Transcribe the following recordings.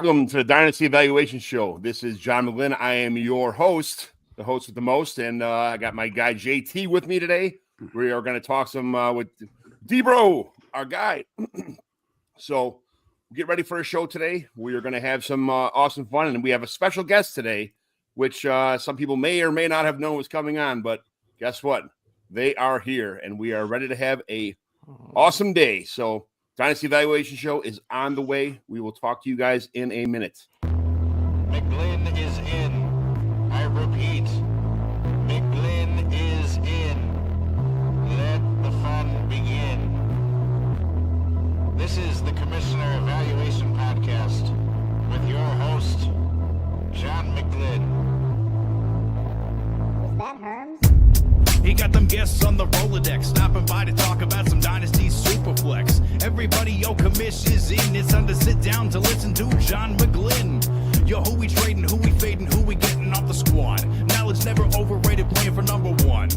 Welcome to the Dynasty Evaluation Show. This is John McGlynn. I am your host, the host with the most, and I got my guy JT with me today. We are going to talk some with DBro, our guy. So get ready for a show today. We are going to have some awesome fun, and we have a special guest today, which some people may or may not have known was coming on, but guess what? They are here, and we are ready to have a awesome day. So Dynasty Evaluation Show is on the way. We will talk to you guys in a minute. McGlynn is in. I repeat, McGlynn is in. Let the fun begin. This is the Commissioner Evaluation Podcast with your host, John McGlynn. Was that Herms? He got them guests on the Rolodex, stopping by to talk about some Dynasty Superflex. Everybody, yo, commish is in. It's time to sit down to listen to John McGlynn. Yo, who we trading, who we fading, who we getting off the squad. Knowledge never overrated, playing for number one.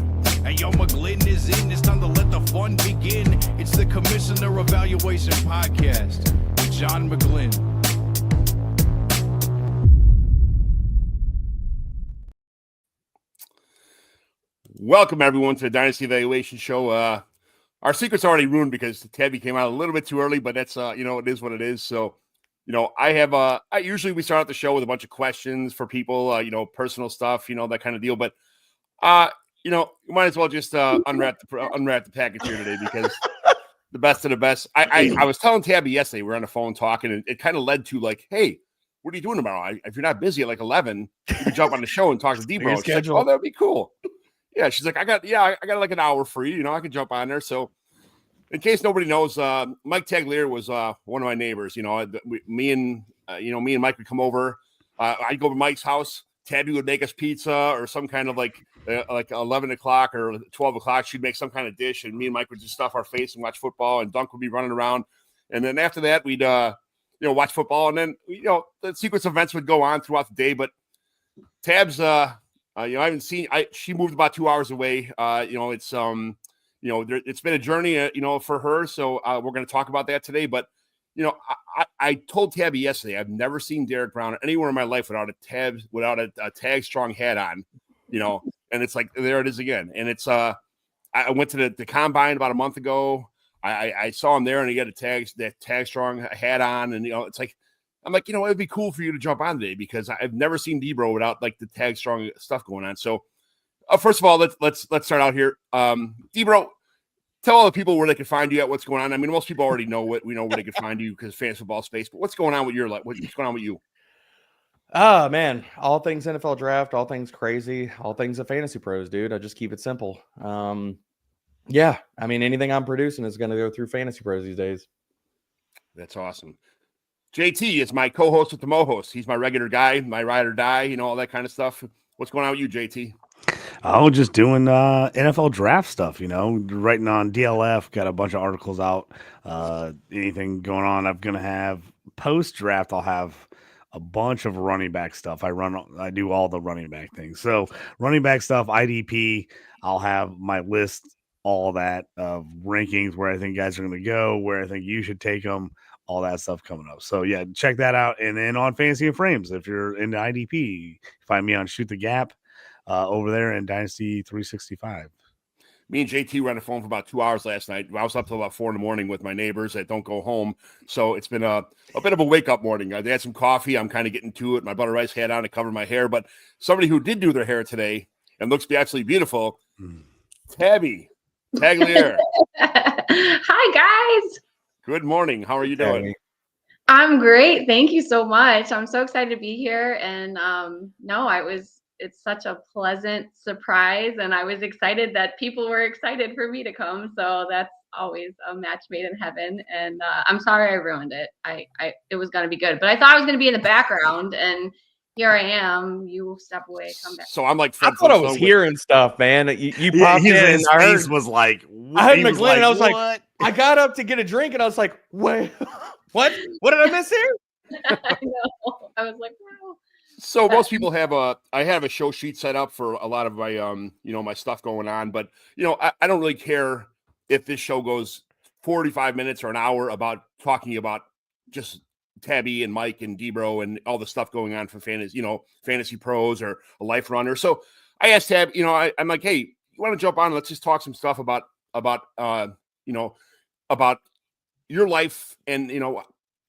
Hey, yo, McGlynn is in. It's time to let the fun begin. It's the Commissioner Evaluation Podcast with John McGlynn. Welcome, everyone, to the Dynasty Evaluation Show. Our secret's already ruined because Tabby came out a little bit too early, but that's, it is what it is. So, usually we start out the show with a bunch of questions for people, personal stuff, that kind of deal. But, you might as well just unwrap the package here today because the best of the best. I was telling Tabby yesterday, we were on the phone talking, and it kind of led to like, hey, what are you doing tomorrow? If you're not busy at like 11, you can jump on the show and talk to DBro. She's like, oh, that would be cool. Yeah, she's like, I got like an hour free. I can jump on there. So, in case nobody knows, Mike Tagliere was one of my neighbors. Me and Mike would come over. I'd go to Mike's house. Tabby would make us pizza or some kind of like 11 o'clock or 12 o'clock. She'd make some kind of dish, and me and Mike would just stuff our face and watch football. And Dunk would be running around. And then after that, we'd watch football. And then the sequence of events would go on throughout the day. But Tab's I haven't seen. She moved about 2 hours away. It's it's been a journey, for her. So we're going to talk about that today. But I told Tabby yesterday, I've never seen Derek Brown anywhere in my life without a Tag Strong hat on. And it's like there it is again. And it's I went to the combine about a month ago. I saw him there, and he got that Tag Strong hat on, and it's like. I'm like, it would be cool for you to jump on today because I've never seen DBro without like the Tag Strong stuff going on. So, first of all, let's start out here. DBro, tell all the people where they can find you at. What's going on? I mean, most people already know we know where they can find you because fantasy football space. But what's going on with your life? What's going on with you? Oh man, all things NFL draft, all things crazy, all things of fantasy pros, dude. I just keep it simple. Yeah, I mean, anything I'm producing is going to go through fantasy pros these days. That's awesome. JT is my co-host with the Mo-host. He's my regular guy, my ride or die, all that kind of stuff. What's going on with you, JT? Oh, just doing NFL draft stuff, writing on DLF, got a bunch of articles out, anything going on. I'm going to have post-draft, I'll have a bunch of running back stuff. I do all the running back things. So running back stuff, IDP, I'll have my list, all that of rankings, where I think guys are going to go, where I think you should take them, all that stuff coming up. So yeah, check that out. And then on Fantasy and Frames, if you're into IDP, find me on Shoot the Gap over there in Dynasty 365. Me and JT were on the phone for about 2 hours last night. I was up till about 4 a.m. with my neighbors that don't go home. So it's been a bit of a wake-up morning. They had some coffee. I'm kind of getting to it. My butter rice hat on to cover my hair. But somebody who did do their hair today and looks absolutely beautiful, Tabby Tagliere. Hi, guys. Good morning. How are you doing? I'm great. Thank you so much. I'm so excited to be here. And it's such a pleasant surprise. And I was excited that people were excited for me to come. So that's always a match made in heaven. And I'm sorry I ruined it. It was going to be good, but I thought I was going to be in the background, and here I am. You step away, come back. So I'm like, I thought I was hearing stuff, man. You popped in, and his face was like, I heard McGlynn, and I was like, I got up to get a drink, and I was like, wait, what? What did I miss here? I know. I was like, wow. So most people I have a show sheet set up for a lot of my, my stuff going on, but I don't really care if this show goes 45 minutes or an hour about talking about just Tabby and Mike and DBro and all the stuff going on for fantasy pros or a life runner. So I asked Tab, I'm like, hey, you want to jump on? Let's just talk some stuff about your life and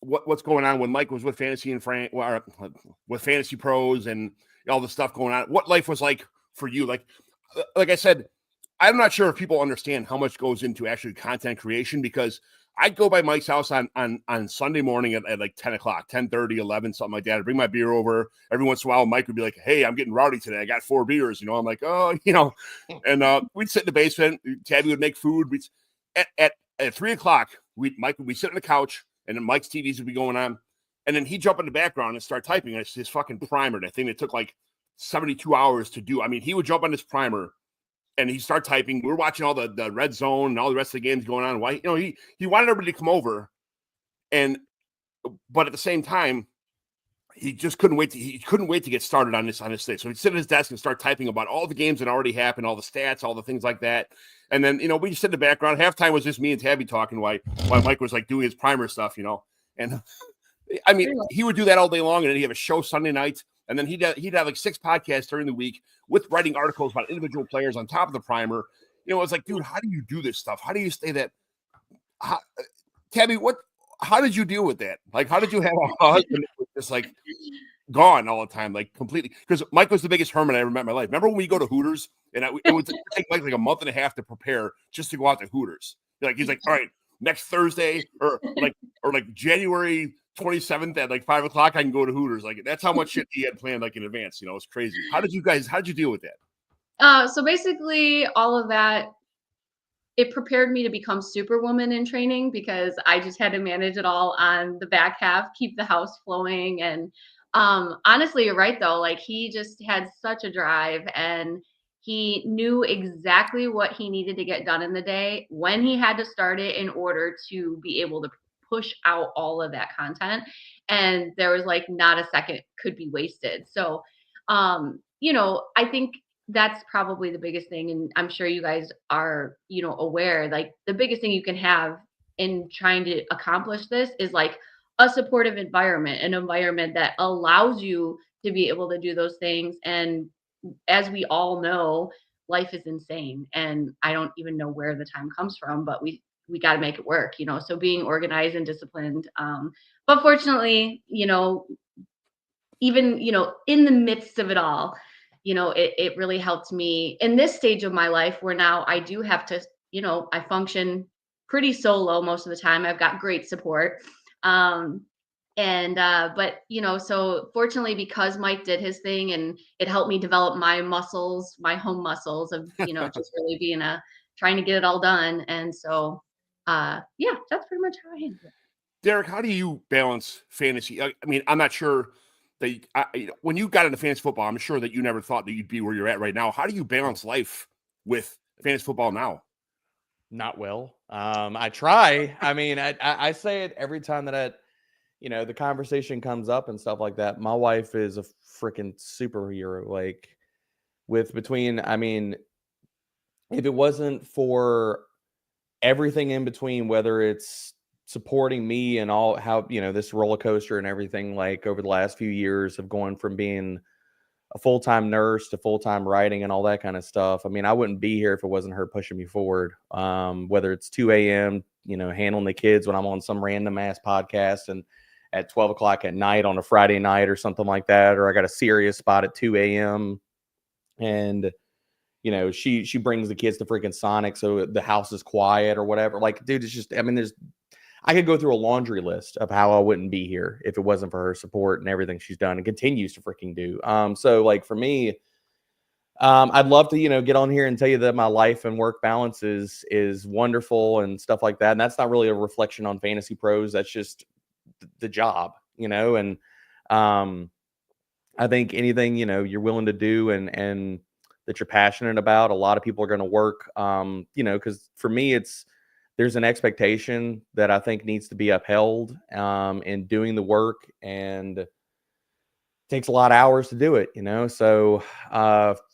what's going on when Mike was with fantasy and with fantasy pros and all the stuff going on. What life was like for you? Like I said, I'm not sure if people understand how much goes into actually content creation, because I'd go by Mike's house on Sunday morning at like 10 o'clock, 10:30, 11, something like that. I'd bring my beer over. Every once in a while, Mike would be like, hey, I'm getting rowdy today. I got 4 beers. I'm like, oh, and we'd sit in the basement. Tabby would make food. At 3 o'clock, Mike would be sitting on the couch, and then Mike's TVs would be going on. And then he'd jump in the background and start typing. It's his fucking primer. That thing that took like 72 hours to do. I mean, he would jump on his primer and he'd start typing. We're watching all the red zone and all the rest of the games going on. Why? He wanted everybody to come over, but at the same time, he just couldn't wait to get started on this day. So he'd sit at his desk and start typing about all the games that already happened, all the stats, all the things like that. And then, we just sit in the background. Halftime was just me and Tabby talking while Mike was like doing his primer stuff, And I mean, he would do that all day long, and then he'd have a show Sunday night, and then he'd have like 6 podcasts during the week with writing articles about individual players on top of the primer. It's like, dude, how do you do this stuff? How do you stay that? Tabby, how did you deal with that? Like, how did you have a husband that was just like gone all the time, like completely? Because Mike was the biggest hermit I ever met in my life. Remember when we go to Hooters, and it would take Mike like a month and a half to prepare just to go out to Hooters. He's like, all right, next Thursday or like January 27th at like 5 o'clock, I can go to Hooters. Like, that's how much shit he had planned like in advance. It's crazy. How did you deal with that? So basically all of that, it prepared me to become Superwoman in training, because I just had to manage it all on the back half, keep the house flowing. And honestly, you're right though. Like, he just had such a drive, and he knew exactly what he needed to get done in the day, when he had to start it, in order to be able to push out all of that content. And there was like not a second could be wasted. So, I think that's probably the biggest thing. And I'm sure you guys are, aware, like the biggest thing you can have in trying to accomplish this is like a supportive environment, an environment that allows you to be able to do those things. And as we all know, life is insane, and I don't even know where the time comes from, but we got to make it work, so being organized and disciplined. But fortunately, even, in the midst of it all, it really helped me in this stage of my life, where now I do have to, I function pretty solo most of the time. I've got great support. But so fortunately, because Mike did his thing, and it helped me develop my muscles, my home muscles of, just really being trying to get it all done. And so, yeah, that's pretty much how I handle it. Derek, how do you balance fantasy? I mean, I'm not sure that when you got into fantasy football, I'm sure that you never thought that you'd be where you're at right now. How do you balance life with fantasy football now? Not well. I try. I mean, I say it every time that the conversation comes up and stuff like that. My wife is a freaking superhero. Like, I mean, if it wasn't for everything in between, whether it's supporting me and all how, this roller coaster and everything, like over the last few years of going from being a full-time nurse to full-time writing and all that kind of stuff. I mean, I wouldn't be here if it wasn't her pushing me forward. Whether it's 2 a.m., handling the kids when I'm on some random ass podcast, and at 12 o'clock at night on a Friday night or something like that, or I got a serious spot at 2 a.m. and she brings the kids to freaking Sonic so the house is quiet or whatever. Like, dude, it's just, I mean, I could go through a laundry list of how I wouldn't be here if it wasn't for her support and everything she's done and continues to freaking do. So like for me, I'd love to, get on here and tell you that my life and work balance is wonderful and stuff like that. And that's not really a reflection on Fantasy Pros. That's just the job, and I think anything, you're willing to do and that you're passionate about, a lot of people are going to work, because for me, there's an expectation that I think needs to be upheld in doing the work, and it takes a lot of hours to do it, So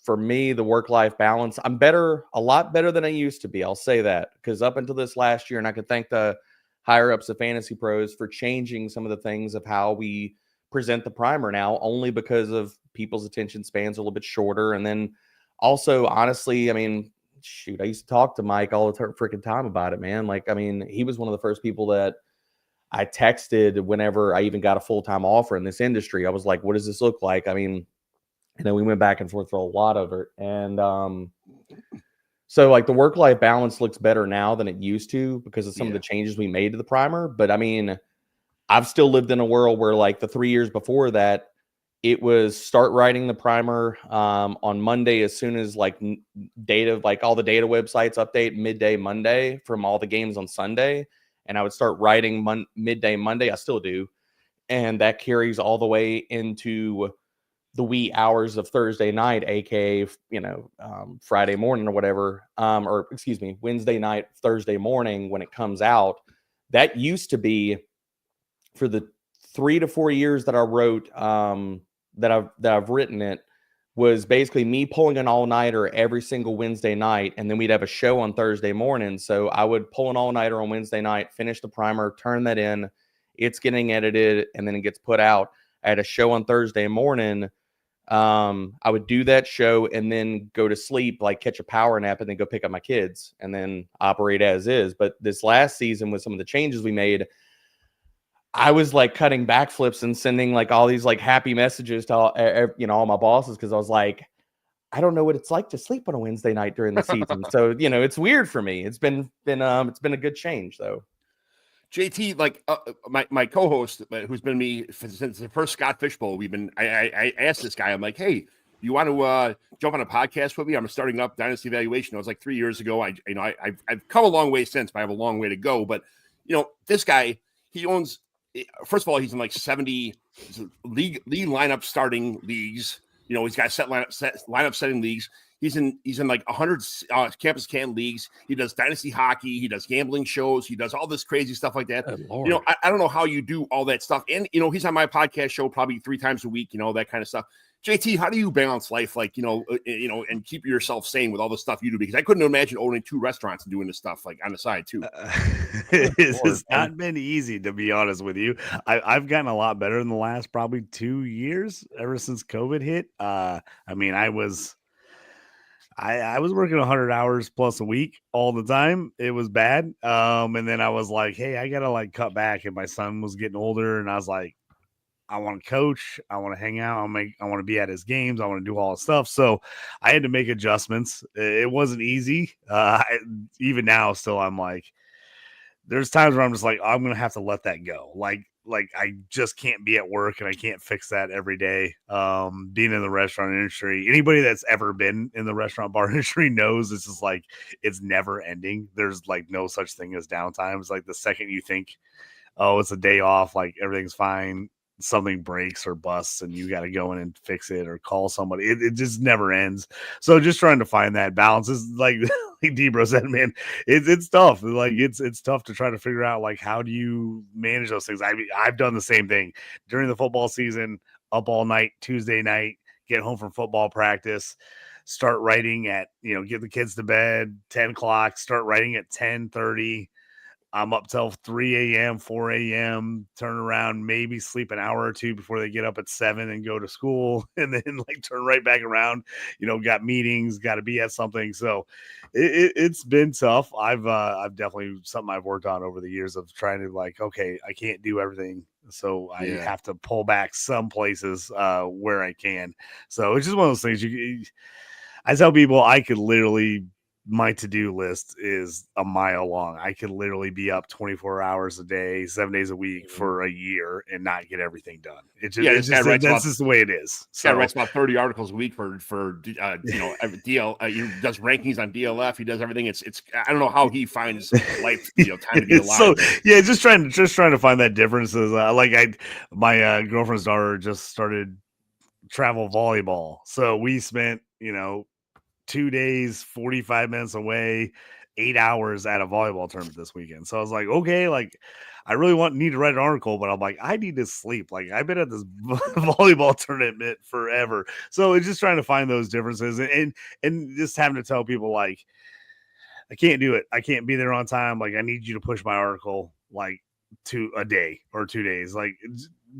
for me, the work-life balance, I'm a lot better than I used to be. I'll say that, because up until this last year, and I can thank the higher ups of Fantasy Pros for changing some of the things of how we present the primer now, only because of people's attention spans are a little bit shorter. And then also, honestly, I mean, shoot, I used to talk to Mike all the freaking time about it, man. Like, I mean, he was one of the first people that I texted whenever I even got a full-time offer in this industry. I was like, what does this look like? I mean, and then we went back and forth for a lot of it. And so like the work-life balance looks better now than it used to because of some of the changes we made to the primer. But I mean, I've still lived in a world where like the 3 years before that, it was start writing the primer on Monday as soon as like data, like all the data websites update midday Monday from all the games on Sunday. And I would start writing midday Monday. I still do. And that carries all the way into the wee hours of Thursday night, aka, Friday morning or whatever, or excuse me, Wednesday night, Thursday morning when it comes out. That used to be for the 3 to 4 years that I wrote, that I've written it, was basically me pulling an all-nighter every single Wednesday night, and then we'd have a show on Thursday morning. So I would pull an all-nighter on Wednesday night, finish the primer, turn that in, it's getting edited, and then it gets put out. I had a show on Thursday morning. I would do that show and then go to sleep, like catch a power nap, and then go pick up my kids and then operate as is. But this last season, with some of the changes we made, I was like cutting backflips and sending like all these like happy messages to all my bosses, because I was like, I don't know what it's like to sleep on a Wednesday night during the season. So it's weird for me. It's been a good change though. JT, like my co-host, who's been me since the first Scott Fishbowl, I asked this guy, I'm like, hey, you want to jump on a podcast with me? I'm starting up Dynasty Evaluation. It was like 3 years ago. I've come a long way since, but I have a long way to go. But this guy, he owns. First of all, he's in like 70 league lineup starting leagues. He's got lineup setting leagues. He's in like 100 campus can leagues. He does dynasty hockey. He does gambling shows. He does all this crazy stuff like that. I don't know how you do all that stuff. And he's on my podcast show probably 3 times a week. That kind of stuff. JT, how do you balance life, like and keep yourself sane with all the stuff you do? Because I couldn't imagine owning 2 restaurants and doing this stuff like on the side too. It's not been easy, to be honest with you. I've gotten a lot better in the last probably 2 years, ever since COVID hit. I mean, I was working 100 hours plus a week all the time. It was bad. And then I was like, hey, I gotta like cut back. And my son was getting older, and I was like, I want to coach. I want to hang out. I want to be at his games. I want to do all the stuff. So I had to make adjustments. It wasn't easy. Even now, still, I'm like, there's times where I'm just like, I'm going to have to let that go. Like I just can't be at work, and I can't fix that every day. Being in the restaurant industry, anybody that's ever been in the restaurant bar industry knows this is like, it's never ending. There's like no such thing as downtime. It's like the second you think, oh, it's a day off, like everything's fine, something breaks or busts and you got to go in and fix it or call somebody. It just never ends. So just trying to find that balance is like DBro said, man, it's tough. Like it's tough to try to figure out like, how do you manage those things? I mean, I've done the same thing during the football season, up all night, Tuesday night, get home from football practice, start writing at, get the kids to bed, 10 o'clock, start writing at 10:30. I'm up till 3 a.m., 4 a.m., turn around, maybe sleep an hour or two before they get up at 7 and go to school, and then like turn right back around, got meetings, got to be at something. So it's been tough. I've definitely something I've worked on over the years of trying to like, okay, I can't do everything. So I have to pull back some places where I can. So it's just one of those things. I tell people I could literally, my to-do list is a mile long. I could literally be up 24 hours a day, 7 days a week for a year and not get everything done. That's just the way it is. So he writes about 30 articles a week for DL. He does rankings on DLF. He does everything. It's I don't know how he finds life, time to be alive. So just trying to find that difference is my girlfriend's daughter just started travel volleyball. So we spent, 2 days, 45 minutes away, 8 hours at a volleyball tournament this weekend. So I was like, okay, like I really need to write an article, but I'm like, I need to sleep. Like I've been at this volleyball tournament forever. So it's just trying to find those differences and just having to tell people like, I can't do it. I can't be there on time. Like I need you to push my article. like a day or 2 days, like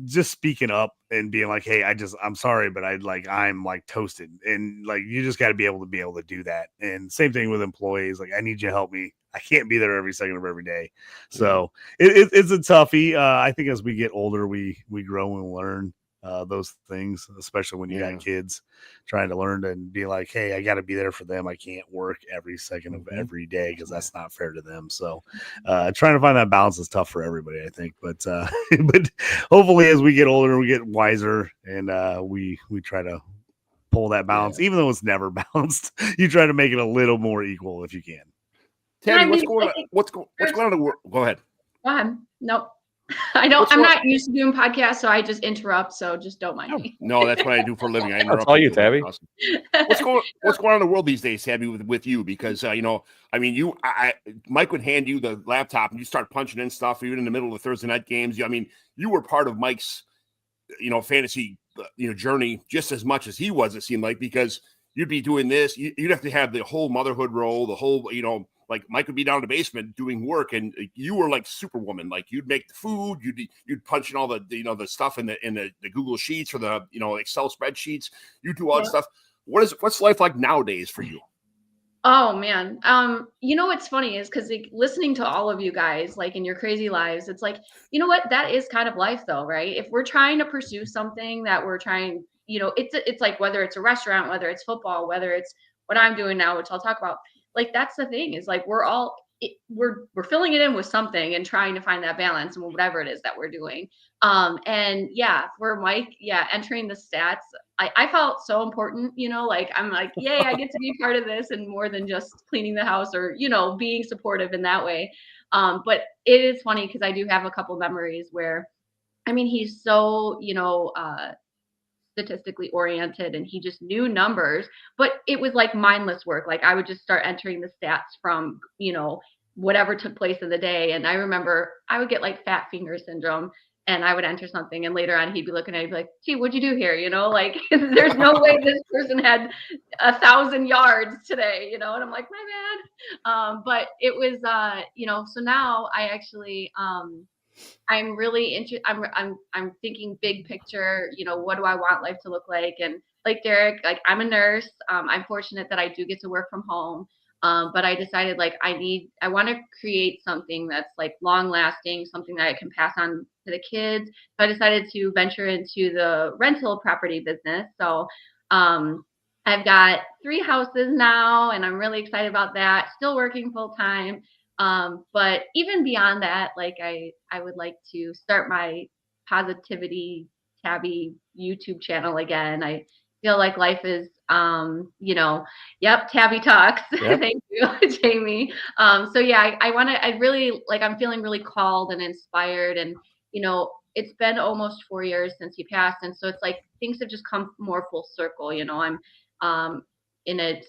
just speaking up and being like, hey, I'm sorry, but I'm like toasted. And like, you just got to be able to do that. And same thing with employees. Like, I need you to help me. I can't be there every second of every day. So it's a toughie. I think as we get older, we grow and learn those things, especially when you got kids trying to learn and be like, hey, I got to be there for them. I can't work every second of every day because that's not fair to them. So trying to find that balance is tough for everybody, I think. But but hopefully as we get older, we get wiser and we try to pull that balance, even though it's never balanced. You try to make it a little more equal if you can. Tabby, what's going on in the world? Go ahead. Go ahead. Nope. I'm not used to doing podcasts, so I just interrupt. So just don't mind me. No, that's what I do for a living. I That's all you, Tabby. Awesome. What's going on in the world these days, Tabby, with you? Because Mike would hand you the laptop and you start punching in stuff even in the middle of the Thursday night games. I mean, you were part of Mike's fantasy journey just as much as he was. It seemed like, because you'd be doing this, you'd have to have the whole motherhood role, the whole like Mike would be down in the basement doing work, and you were like Superwoman. Like, you'd make the food, you'd punch in all the the stuff in the Google Sheets or the Excel spreadsheets. You do all that stuff. What's life like nowadays for you? Oh man, what's funny is because listening to all of you guys, like in your crazy lives, it's like, you know what, that is kind of life though, right? If we're trying to pursue something that we're trying, it's like whether it's a restaurant, whether it's football, whether it's what I'm doing now, which I'll talk about. Like, that's the thing, is like we're filling it in with something and trying to find that balance and whatever it is that we're doing. And yeah, for Mike, entering the stats, I felt so important, like I'm like, yay, I get to be part of this, and more than just cleaning the house or, being supportive in that way. But it is funny because I do have a couple memories where, I mean, he's so, statistically oriented, and he just knew numbers, but it was like mindless work. Like, I would just start entering the stats from, whatever took place in the day. And I remember I would get like fat finger syndrome, and I would enter something, and later on he'd be looking at it, he'd be like, gee, what'd you do here? Like, there's no way this person had 1,000 yards today, and I'm like, my bad. But it was, so now I actually, I'm really interested. I'm thinking big picture, what do I want life to look like? And like Derek, like, I'm a nurse. I'm fortunate that I do get to work from home. But I decided, like, I want to create something that's like long lasting, something that I can pass on to the kids. So I decided to venture into the rental property business. So I've got 3 houses now, and I'm really excited about that. Still working full time. But even beyond that, like, I would like to start my Positivity Tabby YouTube channel again. I feel like life is, Tabby talks. Yep. Thank you, Jamie. So yeah, I really, like, I'm feeling really called and inspired, and, it's been almost 4 years since he passed. And so it's like things have just come more full circle. I'm,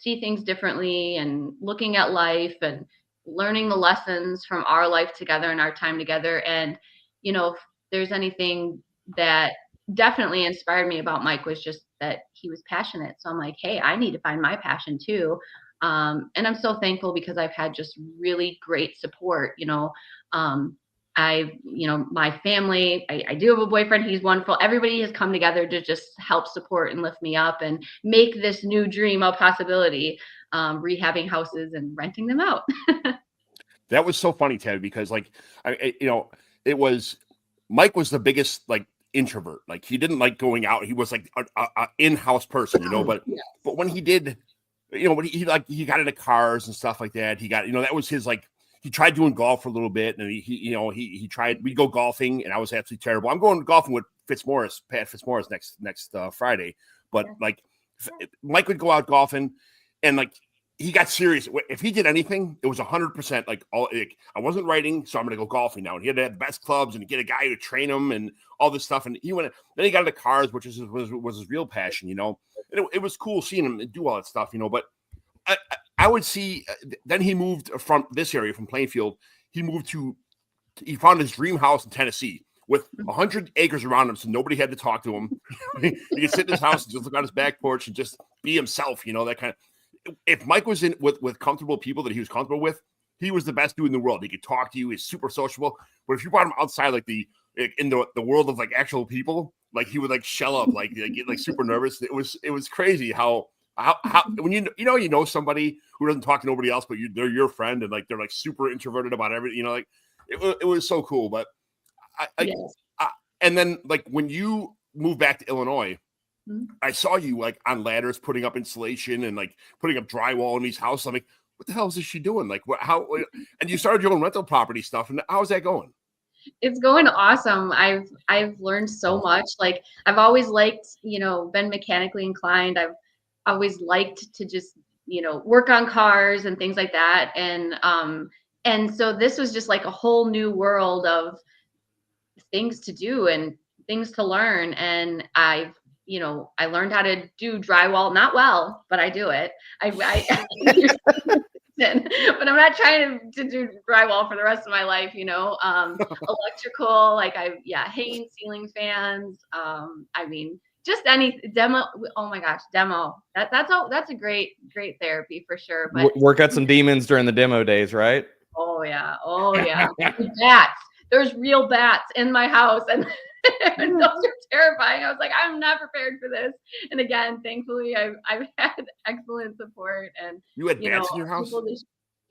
see things differently and looking at life and learning the lessons from our life together and our time together. And, if there's anything that definitely inspired me about Mike, was just that he was passionate. So I'm like, hey, I need to find my passion too. And I'm so thankful because I've had just really great support. My family, I do have a boyfriend. He's wonderful. Everybody has come together to just help support and lift me up and make this new dream a possibility. Rehabbing houses and renting them out. That was so funny, Ted, because like, it was, Mike was the biggest like introvert. Like, he didn't like going out. He was like a in-house person, but when he did, when he got into cars and stuff like that, he got, that was his, like, he tried doing golf for a little bit, and he tried, we'd go golfing, and I was absolutely terrible. I'm going golfing with Pat Fitzmaurice next Friday. But like, Mike would go out golfing, and like, he got serious. If he did anything, it was 100%. Like, I wasn't writing, so I'm going to go golfing now. And he had to have the best clubs and get a guy to train him and all this stuff. And then he got into cars, which was his real passion, And it was cool seeing him do all that stuff, But I would see. Then he moved from this area, from Plainfield. He found his dream house in Tennessee with 100 acres around him, so nobody had to talk to him. He could sit in his house and just look out his back porch and just be himself, that kind of. If Mike was in with comfortable people that he was comfortable with, he was the best dude in the world. He could talk to you. He's super sociable. But if you brought him outside, like in the world of like actual people, like he would like shell up, like get like super nervous. It was crazy how when you know somebody who doesn't talk to nobody else, but they're your friend, and like they're like super introverted about everything. You know, like it was so cool. But and then like when you moved back to Illinois, I saw you like on ladders putting up insulation and like putting up drywall in these houses. I'm like, what the hell is she doing? Like, how? And you started your own rental property stuff. And how's that going? It's going awesome. I've learned so much. Like, I've always liked, been mechanically inclined. I've always liked to just, work on cars and things like that. And so this was just like a whole new world of things to do and things to learn. And I learned how to do drywall, not well, but I do it. But I'm not trying to do drywall for the rest of my life, electrical, like hanging ceiling fans. Just any demo. Oh my gosh, demo. That's a great therapy for sure. But work out some demons during the demo days, right? Oh yeah. Bats. There's real bats in my house, and those are terrifying. I was like, I'm not prepared for this. And again, thankfully, I've had excellent support. And you had bats in your house?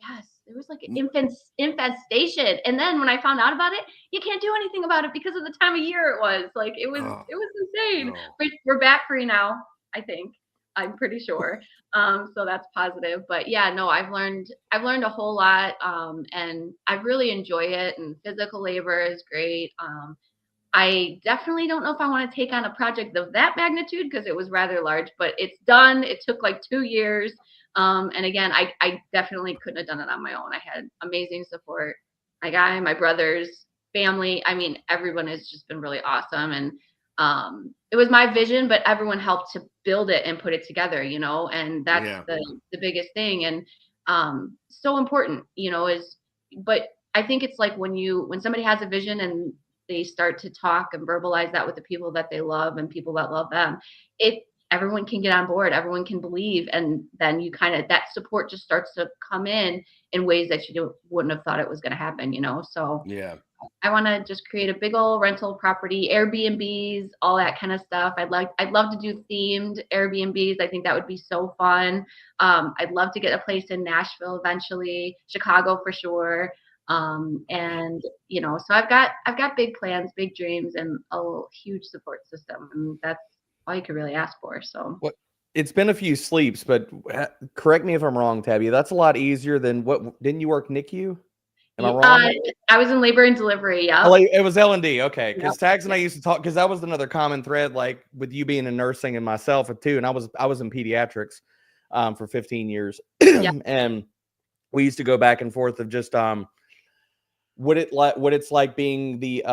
Yes, there was like an infestation. And then when I found out about it, you can't do anything about it because of the time of year it was. Like it was insane. But we're bat free now, I think. I'm pretty sure. So that's positive. But yeah, no, I've learned a whole lot. And I really enjoy it. And physical labor is great. I definitely don't know if I want to take on a project of that magnitude because it was rather large, but it's done. It took like 2 years. And again, I definitely couldn't have done it on my own. I had amazing support. My brothers, family. I mean, everyone has just been really awesome. And it was my vision, but everyone helped to build it and put it together, and that's the biggest thing. And so important, but I think it's like when somebody has a vision and they start to talk and verbalize that with the people that they love and people that love them, everyone can get on board, everyone can believe, and then you that support just starts to come in ways that you wouldn't have thought it was going to happen, so yeah. I want to just create a big old rental property, Airbnbs, all that kind of stuff. I'd love to do themed Airbnbs. I think that would be so fun. I'd love to get a place in Nashville eventually, Chicago for sure. And so I've got big plans, big dreams, and a huge support system, and that's all you could really ask for. So it's been a few sleeps, but correct me if I'm wrong, Tabby. That's a lot easier than didn't you work NICU? Am I wrong? I was in labor and delivery. Yeah. It was L&D. Okay. Because Tags and I used to talk, because that was another common thread, like with you being in nursing and myself too. And I was in pediatrics for 15 years. And we used to go back and forth of just what it's like being the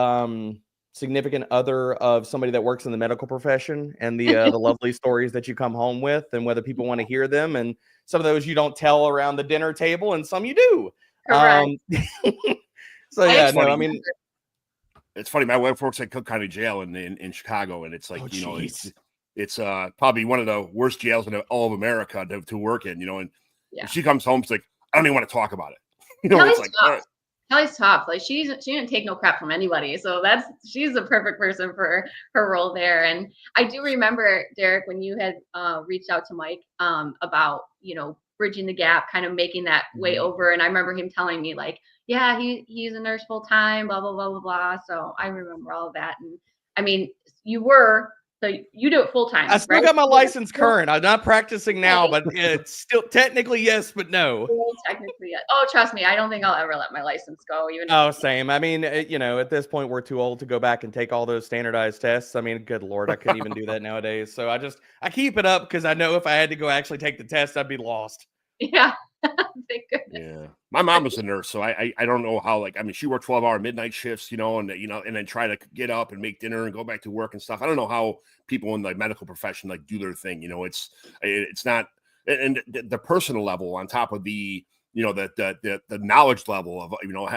significant other of somebody that works in the medical profession, and the lovely stories that you come home with, and whether people want to hear them. And some of those you don't tell around the dinner table, and some you do. So yeah, no, I mean, it's funny. My wife works at Cook County Jail in Chicago, and it's like it's probably one of the worst jails in all of America to work in. And she comes home, she's like, I don't even want to talk about it. It's like, all right. Kelly's tough. Like she didn't take no crap from anybody. So she's the perfect person for her role there. And I do remember, Derek, when you had reached out to Mike about, bridging the gap, kind of making that way over. And I remember him telling me like, yeah, he's a nurse full time, blah, blah, blah, blah, blah. So I remember all of that. And I mean, so you do it full time. I still got my license current. I'm not practicing now, but it's still technically yes, but no. Technically yes. Oh, trust me, I don't think I'll ever let my license go. Same. I mean, at this point, we're too old to go back and take all those standardized tests. I mean, good Lord, I couldn't even do that nowadays. So I keep it up because I know if I had to go actually take the test, I'd be lost. Yeah. Thank goodness. Yeah. My mom was a nurse, so I don't know how, she worked 12-hour midnight shifts, and then try to get up and make dinner and go back to work and stuff. I don't know how people in the medical profession do their thing. It's not, and the personal level on top of the the knowledge level of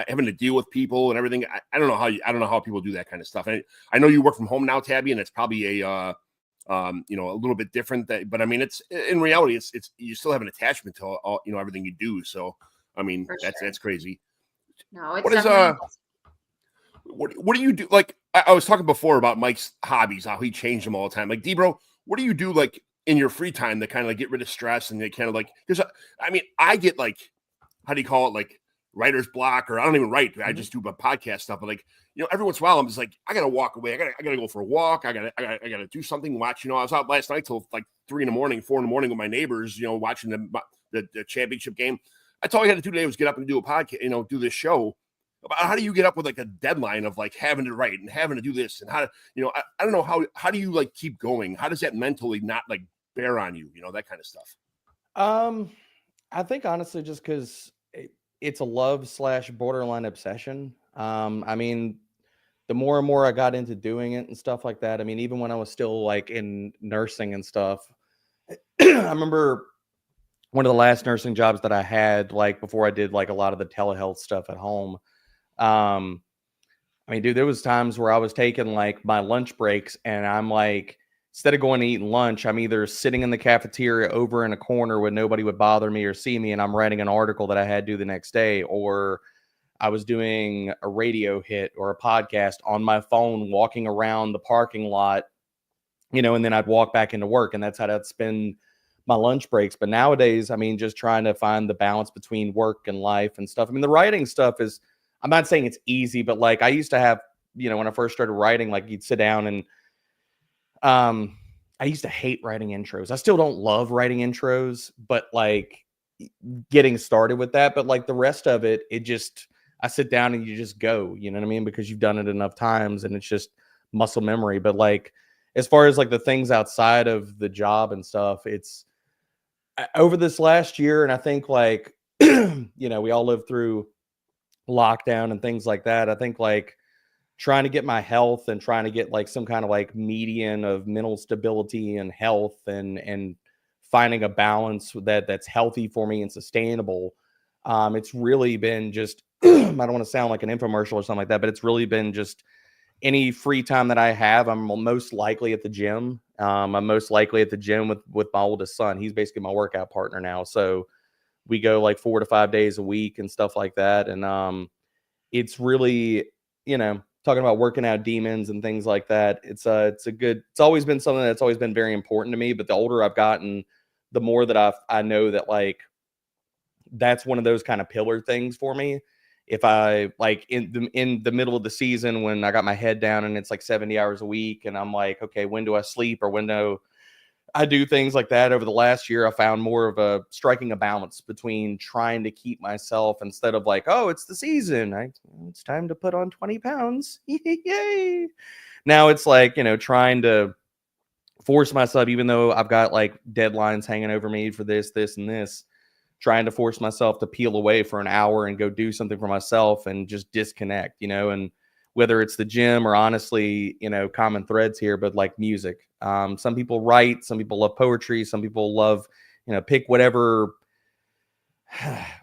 having to deal with people and everything. I don't know how people do that kind of stuff. I know you work from home now, Tabby, and it's probably a little bit different, but I mean, it's in reality, it's you still have an attachment to all, everything you do. So I mean, For that's sure. crazy. No, it's What is definitely what do you do? Like I was talking before about Mike's hobbies, how he changed them all the time. Like DBro, what do you do like in your free time to kind of like get rid of stress and kind of like because I mean I get like how do you call it like writer's block or I don't even write. I just do my podcast stuff. But like every once in a while I'm just like I gotta walk away. I gotta go for a walk. I gotta do something. Watch. I was out last night till like 3 in the morning, 4 in the morning with my neighbors. Watching the championship game. That's all I had to do today was get up and do a podcast. Do this show. How do you get up with like a deadline of like having to write and having to do this and how to, I don't know how do you like keep going? How does that mentally not like bear on you? That kind of stuff. I think honestly, just because it's a love / borderline obsession. I mean, the more and more I got into doing it and stuff like that. I mean, even when I was still like in nursing and stuff, I remember one of the last nursing jobs that I had, like before I did like a lot of the telehealth stuff at home. I mean, dude, there was times where I was taking like my lunch breaks and I'm like, instead of going to eat lunch, I'm either sitting in the cafeteria over in a corner where nobody would bother me or see me. And I'm writing an article that I had to do the next day, or I was doing a radio hit or a podcast on my phone, walking around the parking lot, and then I'd walk back into work, and that's how I'd spend my lunch breaks. But nowadays, I mean, just trying to find the balance between work and life and stuff. I mean, the writing stuff is, I'm not saying it's easy, but like I used to have, when I first started writing, like you'd sit down and I used to hate writing intros. I still don't love writing intros, but like getting started with that. But like the rest of it, I sit down and you just go, you know what I mean? Because you've done it enough times and it's just muscle memory. But like, as far as like the things outside of the job and stuff, it's over this last year. And I think like, we all lived through lockdown and things like that. I think like trying to get my health and trying to get like some kind of like median of mental stability and health and finding a balance that's healthy for me and sustainable. It's really been just, I don't want to sound like an infomercial or something like that, but it's really been just any free time that I have, I'm most likely at the gym. I'm most likely at the gym with my oldest son. He's basically my workout partner now. So we go like 4 to 5 days a week and stuff like that. And it's really, talking about working out demons and things like that. It's always been something that's always been very important to me. But the older I've gotten, the more that I know that like that's one of those kind of pillar things for me. If I like in the middle of the season when I got my head down and it's like 70 hours a week and I'm like, okay, when do I sleep or when do I do things like that? Over the last year, I found more of striking a balance between trying to keep myself instead of like, oh, it's the season. It's time to put on 20 pounds. Yay. Now it's like, trying to force myself, even though I've got like deadlines hanging over me for this, and this, trying to force myself to peel away for an hour and go do something for myself and just disconnect, and whether it's the gym or honestly, common threads here, but like music. Some people write, some people love poetry, some people love, pick whatever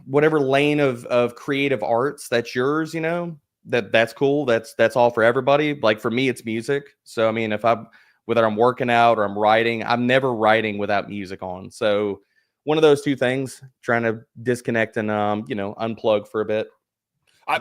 lane of creative arts that's yours, that's cool. That's all for everybody. Like for me, it's music. So, I mean, whether I'm working out or I'm writing, I'm never writing without music on. So one of those two things, trying to disconnect and, unplug for a bit.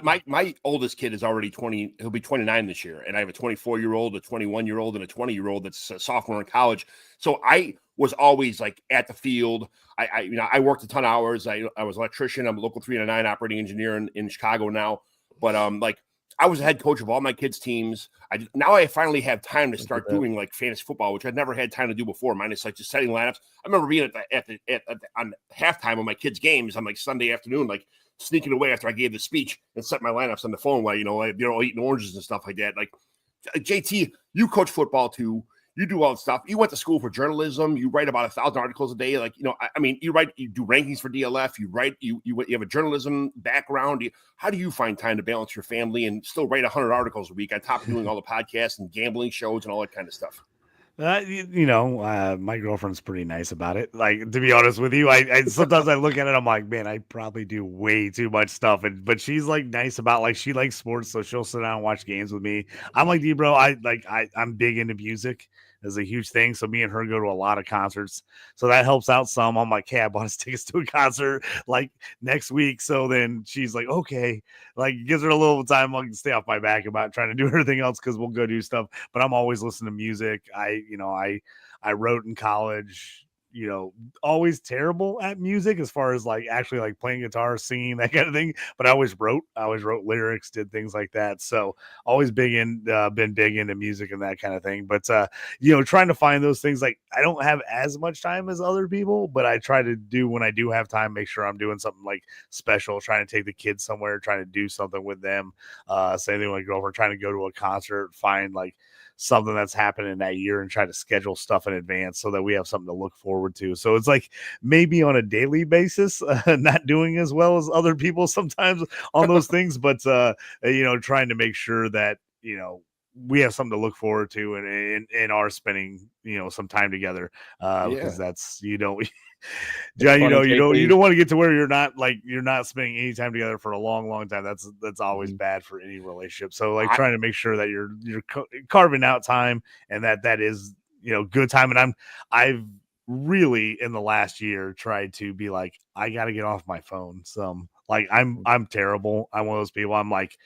My oldest kid is already 20. He'll be 29 this year. And I have a 24-year-old, a 21-year-old, and a 20-year-old that's a sophomore in college. So I was always like at the field. I worked a ton of hours. I was an electrician. I'm a local 309 operating engineer in Chicago now. But like I was a head coach of all my kids' teams. Now I finally have time to start doing like fantasy football, which I'd never had time to do before. Minus like just setting lineups. I remember being on halftime of my kids' games on like Sunday afternoon, like sneaking away after I gave the speech and set my lineups on the phone while eating oranges and stuff like that. Like JT, you coach football too. You do all the stuff. You went to school for journalism. You write about 1,000 articles a day. Like, I mean, you do rankings for DLF. You write, you have a journalism background. How do you find time to balance your family and still write 100 articles a week on top of doing all the podcasts and gambling shows and all that kind of stuff? My girlfriend's pretty nice about it. Like, to be honest with you, I sometimes I look at it, I'm like, man, I probably do way too much stuff. But she's like nice about, like, she likes sports, so she'll sit down and watch games with me. I'm like, DBro, I'm big into music. is a huge thing. So me and her go to a lot of concerts. So that helps out some. I'm like, hey, I bought us tickets to a concert like next week. So then she's like, okay, like gives her a little time. I can stay off my back about trying to do everything else because we'll go do stuff. But I'm always listening to music. I wrote in college, always terrible at music as far as like actually like playing guitar, singing, that kind of thing. But I always wrote lyrics, did things like that. So always been big into music and that kind of thing. But trying to find those things, like I don't have as much time as other people, but I try to do when I do have time, make sure I'm doing something like special, trying to take the kids somewhere, trying to do something with them. Same thing with my girlfriend, trying to go to a concert, find like something that's happening that year and try to schedule stuff in advance so that we have something to look forward to. So it's like maybe on a daily basis, not doing as well as other people sometimes on those things, but trying to make sure that, we have something to look forward to and are spending, some time together. Because that's, John, you don't want to get to where you're not spending any time together for a long, long time. That's always bad for any relationship. So like trying to make sure that you're carving out time and that is, good time. And I've really in the last year tried to be like, I got to get off my phone. So like, I'm terrible. I'm one of those people. I'm like,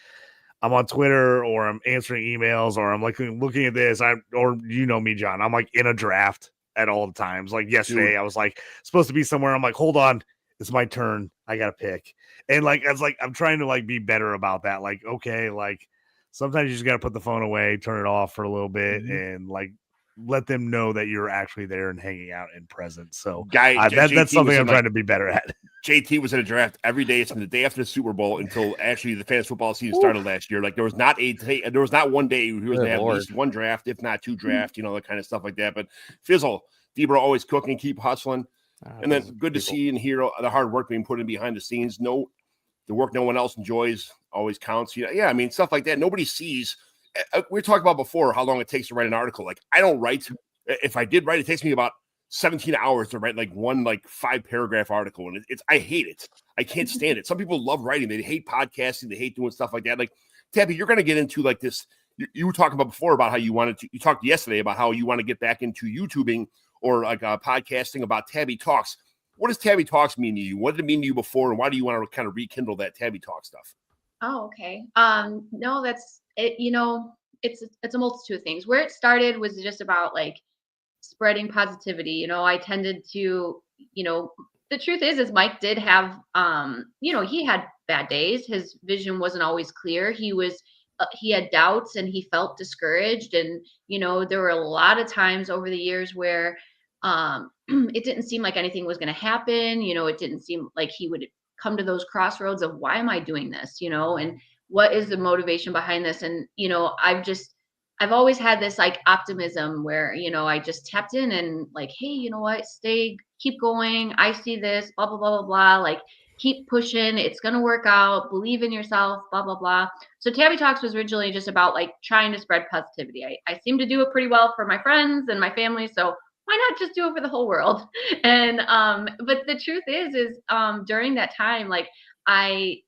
I'm on Twitter or I'm answering emails or I'm like looking at this. Me, John, I'm like in a draft at all the times. Like yesterday, I was like supposed to be somewhere. I'm like, hold on, it's my turn. I got to pick. And like, it's like, I'm trying to like be better about that. Like, okay, like sometimes you just got to put the phone away, turn it off for a little bit and like, let them know that you're actually there and hanging out and present. So that's something I'm trying to be better at. JT was in a draft every day. It's from the day after the Super Bowl until actually the fantasy football season started last year. Like there was not one day he was going to have at least one draft, if not two drafts, that kind of stuff like that. But Fizzle, DBro always cooking, keep hustling. And then good to see and hear the hard work being put in behind the scenes. The work no one else enjoys always counts. I mean, stuff like that. Nobody sees. We talked about before how long it takes to write an article. Like I don't write. If I did write, it takes me about 17 hours to write like one 5-paragraph article. And I hate it. I can't stand it. Some people love writing. They hate podcasting. They hate doing stuff like that. Like Tabby, you're going to get into like this. You were talking about before about how you talked yesterday about how you want to get back into YouTubing or like podcasting about Tabby Talks. What does Tabby Talks mean to you? What did it mean to you before? And why do you want to kind of rekindle that Tabby Talk stuff? Oh, okay. No, that's it. It's a multitude of things. Where it started was just about like spreading positivity. I tended to, the truth is Mike did have, he had bad days. His vision wasn't always clear. He had doubts and he felt discouraged. And, there were a lot of times over the years where, it didn't seem like anything was going to happen. It didn't seem like he would come to those crossroads of why am I doing this, and what is the motivation behind this? And, I've always had this like optimism where, I just tapped in and like, hey, you know what, keep going. I see this, blah, blah, blah, blah, blah. Like keep pushing. It's going to work out. Believe in yourself, blah, blah, blah. So Tabby Talks was originally just about like trying to spread positivity. I seem to do it pretty well for my friends and my family. So why not just do it for the whole world? And, but the truth is during that time, like I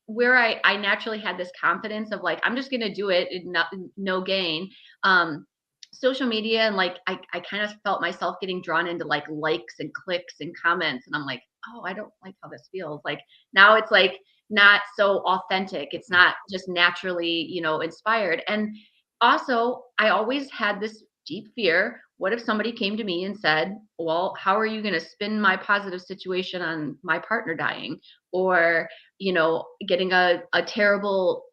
naturally had this confidence of like, I'm just going to do it, no gain. Social media and like, I kind of felt myself getting drawn into like likes and clicks and comments. And I'm like, oh, I don't like how this feels. Like now it's like not so authentic. It's not just naturally, inspired. And also I always had this deep fear. What if somebody came to me and said, well, how are you going to spin my positive situation on my partner dying or, getting a terrible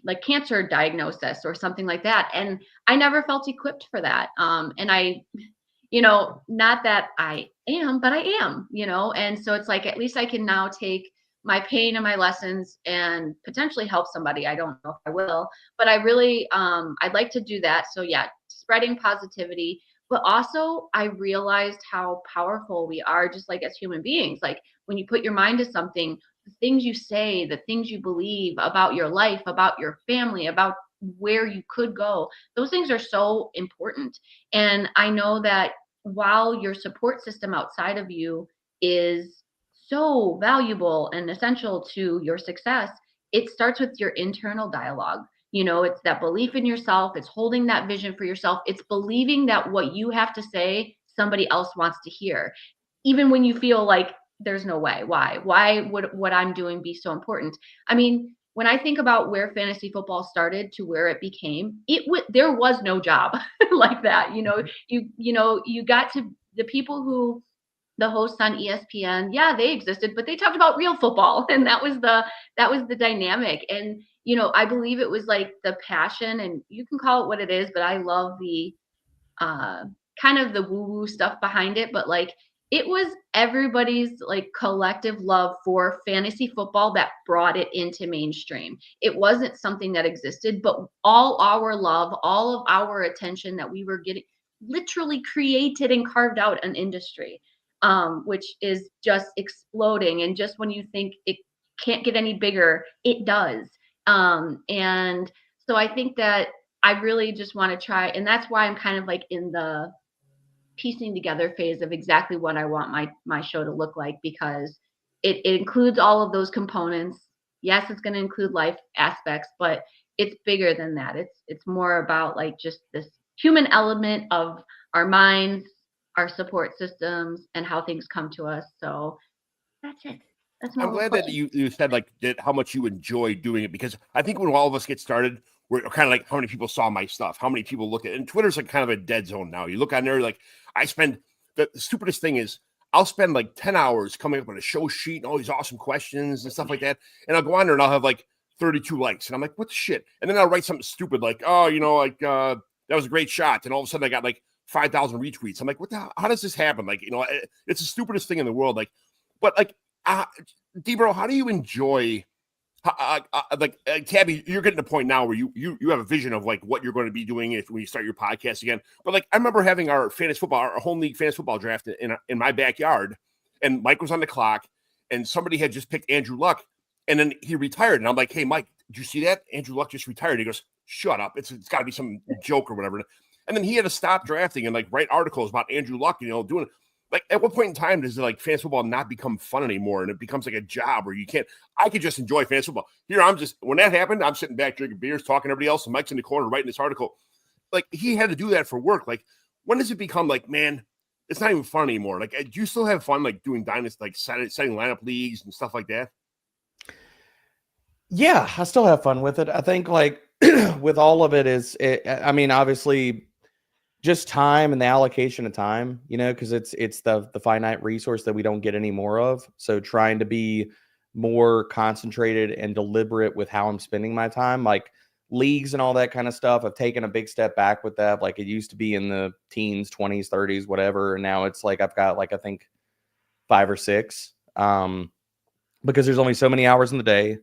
like cancer diagnosis or something like that. And I never felt equipped for that. And I, not that I am, but I am, and so it's like, at least I can now take my pain and my lessons and potentially help somebody. I don't know if I will, but I really, I'd like to do that. So yeah, spreading positivity, but also I realized how powerful we are just like as human beings. Like when you put your mind to something, the things you say, the things you believe about your life, about your family, about where you could go, those things are so important. And I know that while your support system outside of you is so valuable and essential to your success, it starts with your internal dialogue. You know, it's that belief in yourself. It's holding that vision for yourself. It's believing that what you have to say, somebody else wants to hear, even when you feel like there's no way. Why would what I'm doing be so important? I mean, when I think about where fantasy football started to where it became, there was no job like that. You know, you got to the people who the hosts on ESPN, yeah, they existed, but they talked about real football, and that was the dynamic. And you know, I believe it was like the passion, and you can call it what it is, but I love the uh kind of the woo-woo stuff behind it, but like it was everybody's like collective love for fantasy football that brought it into mainstream. It wasn't something that existed, but all our love, all of our attention that we were getting literally created and carved out an industry, which is just exploding. And just when you think it can't get any bigger, it does. And so I think that I really just want to try, and that's why I'm kind of like in the piecing together phase of exactly what I want my show to look like, because it includes all of those components. Yes, it's going to include life aspects, but it's bigger than that. It's more about like just this human element of our minds, our support systems, and how things come to us. So that's it. That's my I'm glad that you said like that how much you enjoy doing it, because I think when all of us get started, we're kind of like how many people saw my stuff, how many people looked at it. And Twitter's like kind of a dead zone now. You look on there, like I spend the stupidest thing is I'll spend like 10 hours coming up with a show sheet and all these awesome questions and stuff like that. And I'll go on there and I'll have like 32 likes. And I'm like, what the shit? And then I'll write something stupid like, oh, you know, like that was a great shot. And all of a sudden I got like 5,000 retweets. I'm like, what the hell? How does this happen? Like, you know, it's the stupidest thing in the world. Like, but like, DBro, how do you enjoy Tabby, you're getting to the point now where you have a vision of like what you're going to be doing when you start your podcast again. But like I remember having our home league fantasy football draft in my backyard, and Mike was on the clock, and somebody had just picked Andrew Luck, and then he retired, and I'm like, hey Mike, did you see that? Andrew Luck just retired. He goes, shut up, it's got to be some joke or whatever. And then he had to stop drafting and like write articles about Andrew Luck, you know, doing it. Like, at what point in time does like fantasy football not become fun anymore, and it becomes like a job where you can't? I could just enjoy fantasy football. Here, when that happened, I'm sitting back drinking beers, talking to everybody else, and Mike's in the corner writing this article. Like, he had to do that for work. Like, when does it become like, man, it's not even fun anymore? Like, do you still have fun like doing Dynasty, like setting lineup leagues and stuff like that? Yeah, I still have fun with it. I think like with all of it, I mean, obviously, just time and the allocation of time, you know, because it's the finite resource that we don't get any more of. So trying to be more concentrated and deliberate with how I'm spending my time, like leagues and all that kind of stuff. I've taken a big step back with that. Like it used to be in the teens, 20s, 30s, whatever. And now it's like I've got like I think 5 or 6, because there's only so many hours in the day,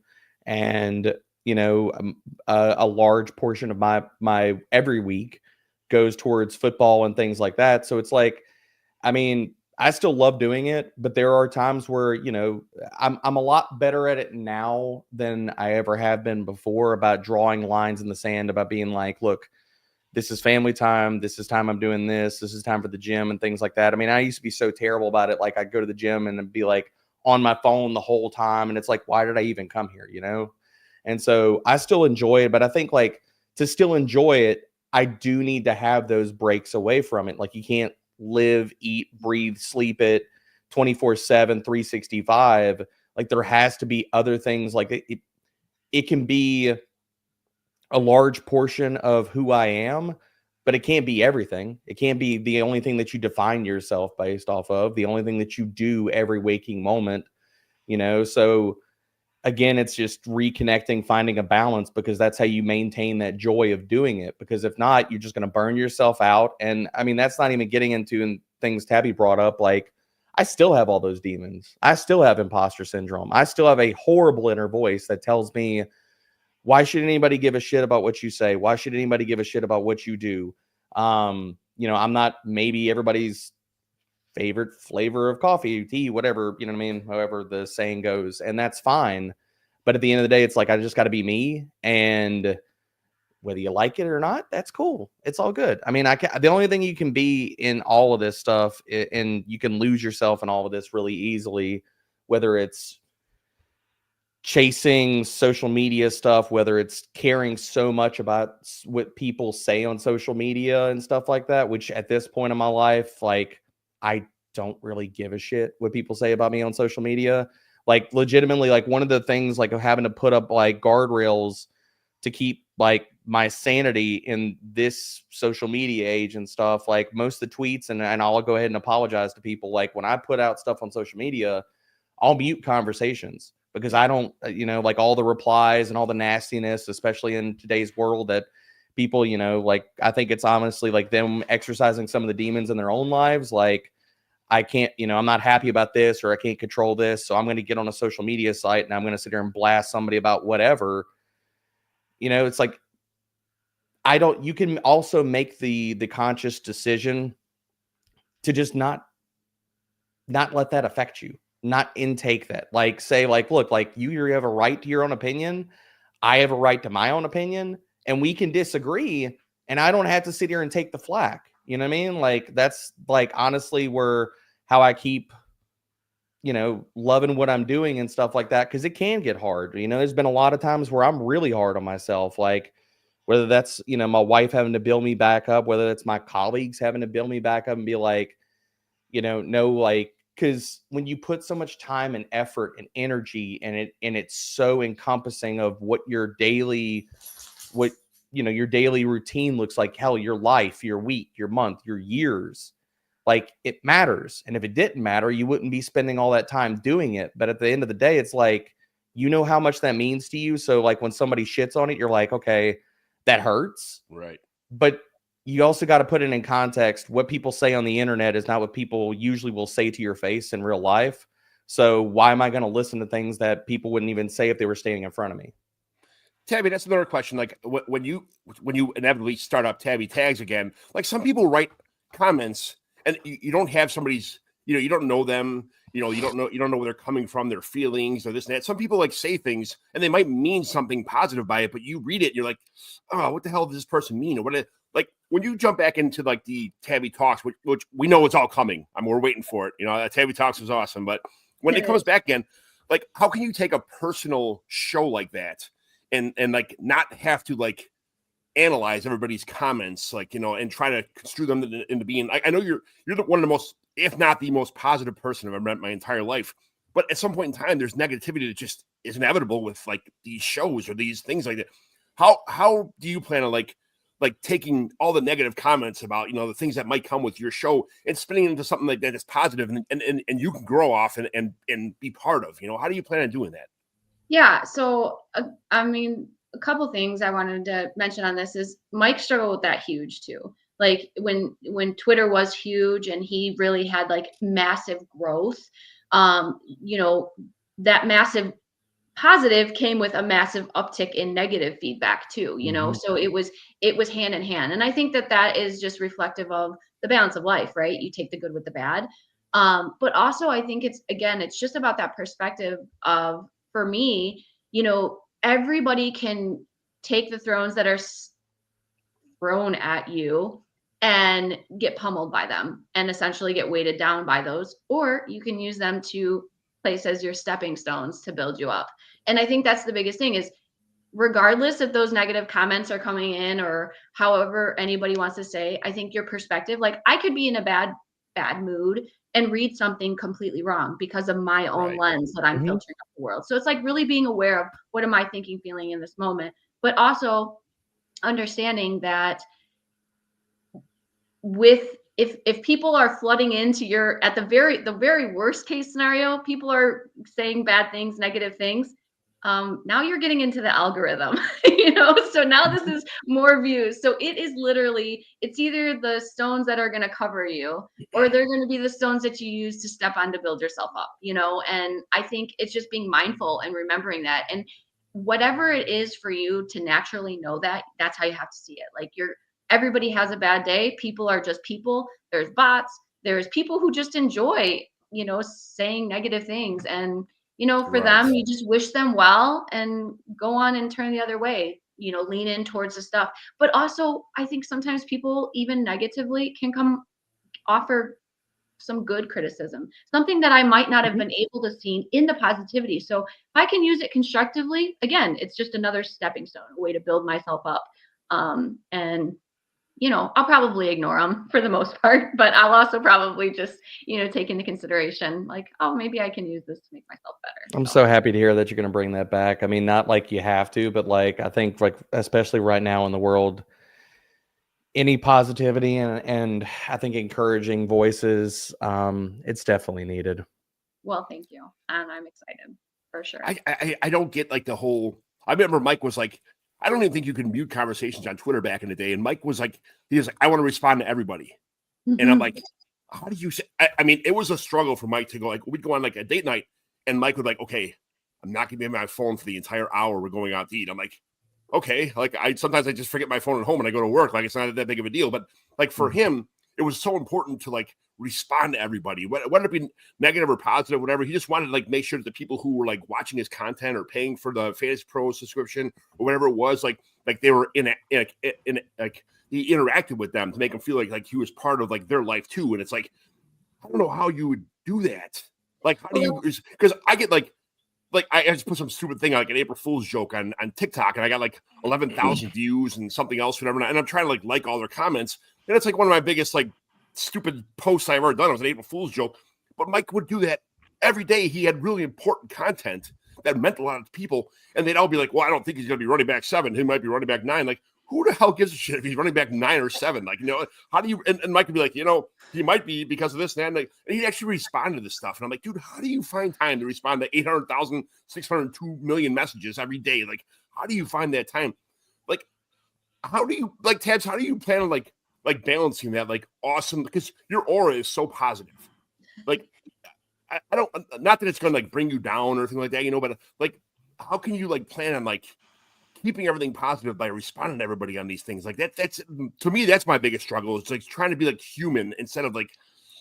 and you know, a large portion of my every week goes towards football and things like that. So it's like, I mean, I still love doing it, but there are times where, you know, I'm a lot better at it now than I ever have been before, about drawing lines in the sand, about being like, look, this is family time. This is time I'm doing this. This is time for the gym and things like that. I mean, I used to be so terrible about it. Like I'd go to the gym and be like on my phone the whole time. And it's like, why did I even come here? You know? And so I still enjoy it, but I think like to still enjoy it, I do need to have those breaks away from it. Like you can't live, eat, breathe, sleep it 24/7, 365. Like there has to be other things. Like it can be a large portion of who I am, but it can't be everything. It can't be the only thing that you define yourself based off of, the only thing that you do every waking moment, you know? So again, it's just reconnecting, finding a balance, because that's how you maintain that joy of doing it. Because if not, you're just going to burn yourself out. And I mean, that's not even getting into things Tabby brought up. Like I still have all those demons. I still have imposter syndrome. I still have a horrible inner voice that tells me, why should anybody give a shit about what you say? Why should anybody give a shit about what you do? You know, I'm not maybe everybody's favorite flavor of coffee, tea, whatever, you know what I mean? However the saying goes, and that's fine. But at the end of the day, it's like, I just got to be me. And whether you like it or not, that's cool. It's all good. I mean, the only thing you can be in all of this stuff, and you can lose yourself in all of this really easily, whether it's chasing social media stuff, whether it's caring so much about what people say on social media and stuff like that, which at this point in my life, like, I don't really give a shit what people say about me on social media. Like, legitimately, like, one of the things, like, of having to put up like guardrails to keep like my sanity in this social media age and stuff, like, most of the tweets, and I'll go ahead and apologize to people, like, when I put out stuff on social media, I'll mute conversations because I don't, like, all the replies and all the nastiness, especially in today's world, that people, like, I think it's honestly like them exercising some of the demons in their own lives. Like, I can't, I'm not happy about this, or I can't control this, so I'm going to get on a social media site and I'm going to sit there and blast somebody about whatever. It's like, you can also make the conscious decision to just not let that affect you, not intake that. Like, say, like, look, like, you have a right to your own opinion. I have a right to my own opinion, and we can disagree, and I don't have to sit here and take the flack. You know what I mean? Like, that's, like, honestly how I keep, loving what I'm doing and stuff like that. 'Cause it can get hard. There's been a lot of times where I'm really hard on myself. Like, whether that's, my wife having to build me back up, whether it's my colleagues having to build me back up and be like, no, like, because when you put so much time and effort and energy and it's so encompassing of what your daily routine looks like, hell, your life, your week, your month, your years, like, it matters. And if it didn't matter, you wouldn't be spending all that time doing it. But at the end of the day, it's like, how much that means to you. So, like, when somebody shits on it, you're like, okay, that hurts. Right. But you also got to put it in context. What people say on the internet is not what people usually will say to your face in real life. So why am I going to listen to things that people wouldn't even say if they were standing in front of me? Tabby, that's another question. Like, when you inevitably start up Tabby tags again, like, some people write comments and you don't have somebody's, you don't know them, you don't know where they're coming from, their feelings or this and that. Some people, like, say things and they might mean something positive by it, but you read it and you're like, oh, what the hell does this person mean? Or like, when you jump back into, like, the Tabby Talks, which we know it's all coming. We're waiting for it. Tabby Talks was awesome, but when it comes back again, like, how can you take a personal show like that and like, not have to, like, analyze everybody's comments, like, and try to construe them into being, I know you're one of the most, if not the most positive person I've ever met in my entire life. But at some point in time, there's negativity that just is inevitable with, like, these shows or these things like that. How do you plan on, like taking all the negative comments about, the things that might come with your show and spinning it into something like that is positive and you can grow off and be part of, how do you plan on doing that? Yeah. So, a couple things I wanted to mention on this is Mike struggled with that huge too. Like, when Twitter was huge and he really had, like, massive growth, that massive positive came with a massive uptick in negative feedback too, so it was hand in hand. And I think that is just reflective of the balance of life, right? You take the good with the bad. But also, I think it's just about that perspective of, for me, everybody can take the thrones that are thrown at you and get pummeled by them and essentially get weighted down by those, or you can use them to place as your stepping stones to build you up. And I think that's the biggest thing is, regardless if those negative comments are coming in or however anybody wants to say, I think your perspective, like, I could be in a bad mood and read something completely wrong because of my own lens that I'm filtering up the world. So it's like really being aware of, what am I thinking, feeling in this moment, but also understanding that if people are flooding into your, at the very worst case scenario, people are saying bad things, negative things. Now you're getting into the algorithm, so now this is more views. So it is literally, it's either the stones that are going to cover you, or they're going to be the stones that you use to step on to build yourself up, and I think it's just being mindful and remembering that. And whatever it is for you to naturally know that, that's how you have to see it. Like, everybody has a bad day. People are just people. There's bots. There's people who just enjoy, saying negative things. And, for them, you just wish them well and go on and turn the other way, lean in towards the stuff. But also, I think sometimes people, even negatively, can offer some good criticism, something that I might not have been able to see in the positivity. So if I can use it constructively, again, it's just another stepping stone, a way to build myself up. And I'll probably ignore them for the most part, but I'll also probably just, take into consideration like, oh, maybe I can use this to make myself better. I'm so happy to hear that you're going to bring that back. I mean, not like you have to, but like, I think like, especially right now in the world, any positivity and I think encouraging voices, it's definitely needed. Well, thank you. And I'm excited for sure. I don't get like the whole, I remember Mike was like, I don't even think you can mute conversations on Twitter back in the day. And Mike was like, I want to respond to everybody. And I'm like, how do you say, I mean, it was a struggle for Mike to go, like, we'd go on like a date night and Mike would like, okay, I'm not going to be on my phone for the entire hour we're going out to eat. I'm like, okay. Like sometimes I just forget my phone at home and I go to work. Like it's not that big of a deal. But like for him, it was so important to like respond to everybody, whether it be negative or positive, whatever. He just wanted to like make sure that the people who were like watching his content or paying for the Fantasy Pro subscription or whatever it was, like they were in he interacted with them to make them feel like he was part of like their life too. And it's like, I don't know how you would do that. Like, how do you? Because I get like I just put some stupid thing like an April Fool's joke on TikTok, and I got like 11,000 views and something else, whatever. And I'm trying to like all their comments, and it's like one of my biggest like stupid posts I've ever done. It was an April Fool's joke, but Mike would do that every day. He had really important content that meant a lot to people, and they'd all be like, "Well, I don't think he's going to be running back 7. He might be running back 9." Like, who the hell gives a shit if he's running back 9 or 7? Like, how do you? And Mike would be like, he might be because of this and that. And he'd actually respond to this stuff. And I'm like, dude, how do you find time to respond to 800,602 million messages every day? Like, how do you find that time? Like, how do you like Tabs? How do you plan on like balancing that? Like, awesome, because your aura is so positive. Like, I don't, not that it's going to like bring you down or anything like that, but like, how can you like plan on like keeping everything positive by responding to everybody on these things? Like that's to me, that's my biggest struggle. It's like trying to be like human instead of like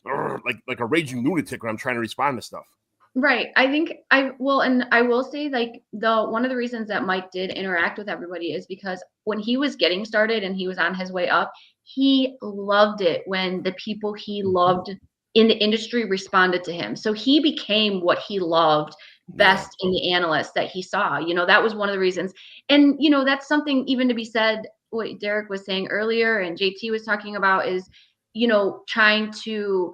a raging lunatic when I'm trying to respond to stuff. Right. I think and I will say like one of the reasons that Mike did interact with everybody is because when he was getting started and he was on his way up, he loved it when the people he loved in the industry responded to him. So he became what he loved best in the analysts that he saw. That was one of the reasons. And, that's something even to be said, what Derek was saying earlier and JT was talking about is, trying to,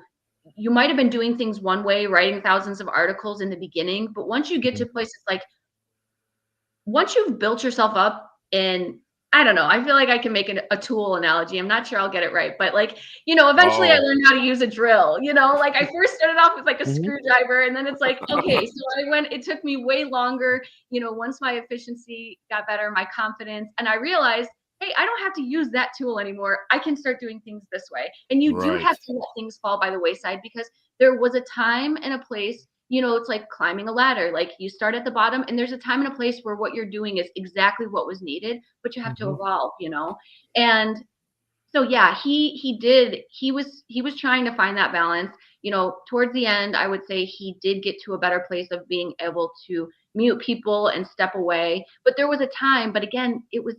you might have been doing things one way, writing thousands of articles in the beginning, but once you get to places like, once you've built yourself up and I don't know, I feel like I can make a tool analogy. I'm not sure I'll get it right, but like, eventually I learned how to use a drill, like I first started off with like a screwdriver and then it's like, okay, so it took me way longer, once my efficiency got better, my confidence, and I realized, hey, I don't have to use that tool anymore. I can start doing things this way. And you do have to let things fall by the wayside because there was a time and a place, it's like climbing a ladder. Like you start at the bottom and there's a time and a place where what you're doing is exactly what was needed, but you have to evolve, And so, yeah, he was trying to find that balance, towards the end, I would say he did get to a better place of being able to mute people and step away. But there was a time, but again, he was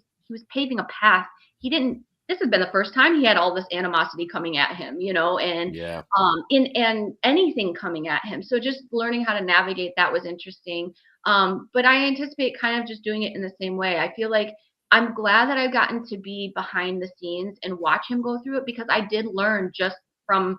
paving a path. This has been the first time he had all this animosity coming at him, and in anything coming at him. So just learning how to navigate that was interesting. But I anticipate kind of just doing it in the same way. I feel like I'm glad that I've gotten to be behind the scenes and watch him go through it because I did learn just from,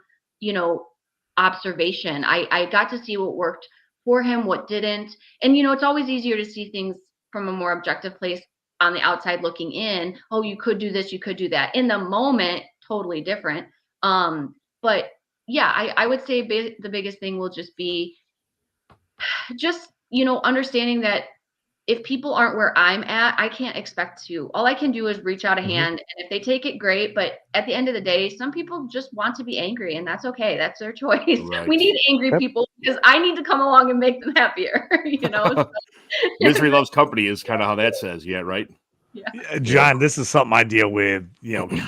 observation. I got to see what worked for him, what didn't. And, it's always easier to see things from a more objective place on the outside looking in. Oh, you could do this, you could do that. In the moment, totally different. But yeah, I would say the biggest thing will just be understanding that if people aren't where I'm at, I can't expect to. All I can do is reach out a hand, and if they take it, great. But at the end of the day, some people just want to be angry, and that's okay. That's their choice. Right. We need angry people because I need to come along and make them happier. Misery loves company is kind of how that says. Yeah, right. Yeah. John, this is something I deal with,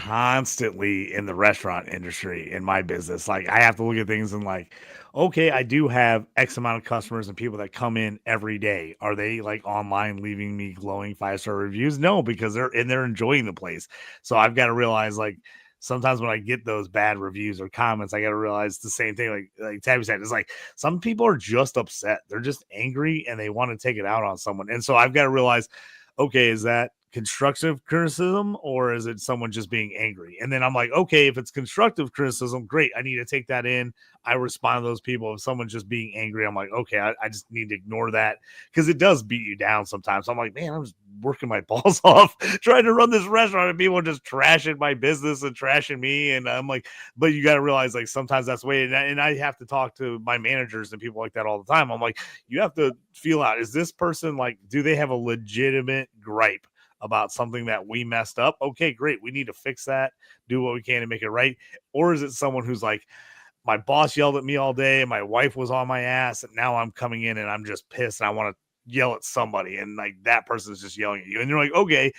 constantly in the restaurant industry in my business. Like I have to look at things and like, okay, I do have X amount of customers and people that come in every day. Are they like online leaving me glowing 5-star reviews? No, because they're enjoying the place. So I've got to realize like sometimes when I get those bad reviews or comments, I got to realize the same thing. Like Tabby said, it's like some people are just upset. They're just angry and they want to take it out on someone. And so I've got to realize, okay, is that constructive criticism or is it someone just being angry? And then I'm like, okay, if it's constructive criticism, great. I need to take that in. I respond to those people. If someone's just being angry, I'm like, okay, I just need to ignore that because it does beat you down sometimes. I'm like, man, I'm just working my balls off trying to run this restaurant and people are just trashing my business and trashing me. And I'm like, but you got to realize like sometimes that's the way. And I have to talk to my managers and people like that all the time. I'm like, you have to feel out, is this person like, do they have a legitimate gripe about something that we messed up? Okay, great. We need to fix that, do what we can to make it right. Or is it someone who's like, my boss yelled at me all day and my wife was on my ass and now I'm coming in and I'm just pissed and I want to yell at somebody and like that person is just yelling at you and you're like, okay,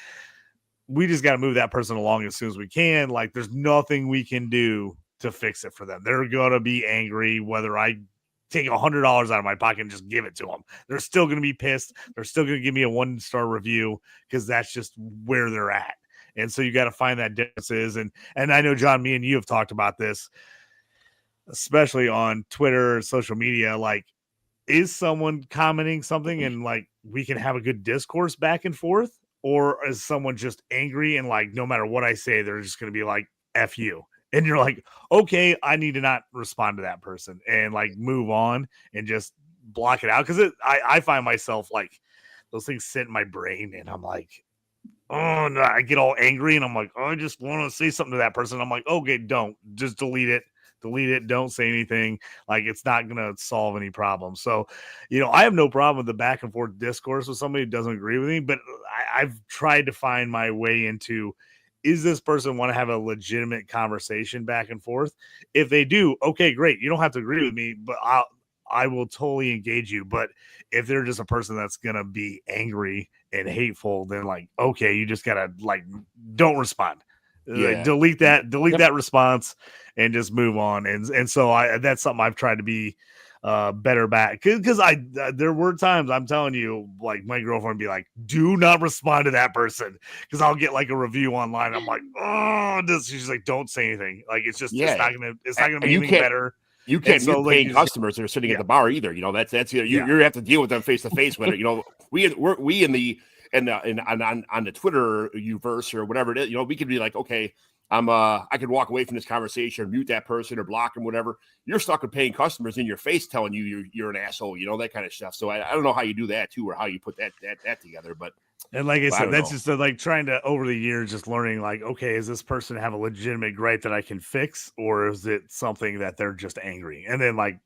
we just got to move that person along as soon as we can. Like there's nothing we can do to fix it for them. They're going to be angry whether I take $100 out of my pocket and just give it to them. They're still going to be pissed. They're still going to give me a 1-star review because that's just where they're at. And so you got to find that differences. And I know, John, me and you have talked about this, especially on Twitter, social media. Like, is someone commenting something and like we can have a good discourse back and forth? Or is someone just angry and like, no matter what I say, they're just going to be like, F you. And you're like, okay, I need to not respond to that person and like move on and just block it out. Cause I find myself like those things sit in my brain and I'm like, oh no, I get all angry and I'm like, oh, I just want to say something to that person. I'm like, okay, don't just delete it. Don't say anything. Like it's not going to solve any problems. So, I have no problem with the back and forth discourse with somebody who doesn't agree with me, but I've tried to find my way into, is this person want to have a legitimate conversation back and forth? If they do, okay, great. You don't have to agree with me, but I will totally engage you. But if they're just a person that's going to be angry and hateful, then like, okay, you just got to like, don't respond. Yeah. Delete that response and just move on. And so that's something I've tried to be better back because there were times I'm telling you, like my girlfriend would be like, do not respond to that person because I'll get like a review online. I'm like, oh, she's like, don't say anything. Like it's just it's not gonna be anything better. You can't paying customers that are sitting at the bar either. That's you have to deal with them face to face with it. We in the on the Twitter universe or whatever it is, we could be like, okay, I could walk away from this conversation or mute that person or block them, whatever. You're stuck with paying customers in your face telling you you're an asshole, that kind of stuff. So I don't know how you do that too, or how you put that together. But and like I said, that's just like trying to over the years just learning like, okay, is this person have a legitimate gripe that I can fix, or is it something that they're just angry? And then like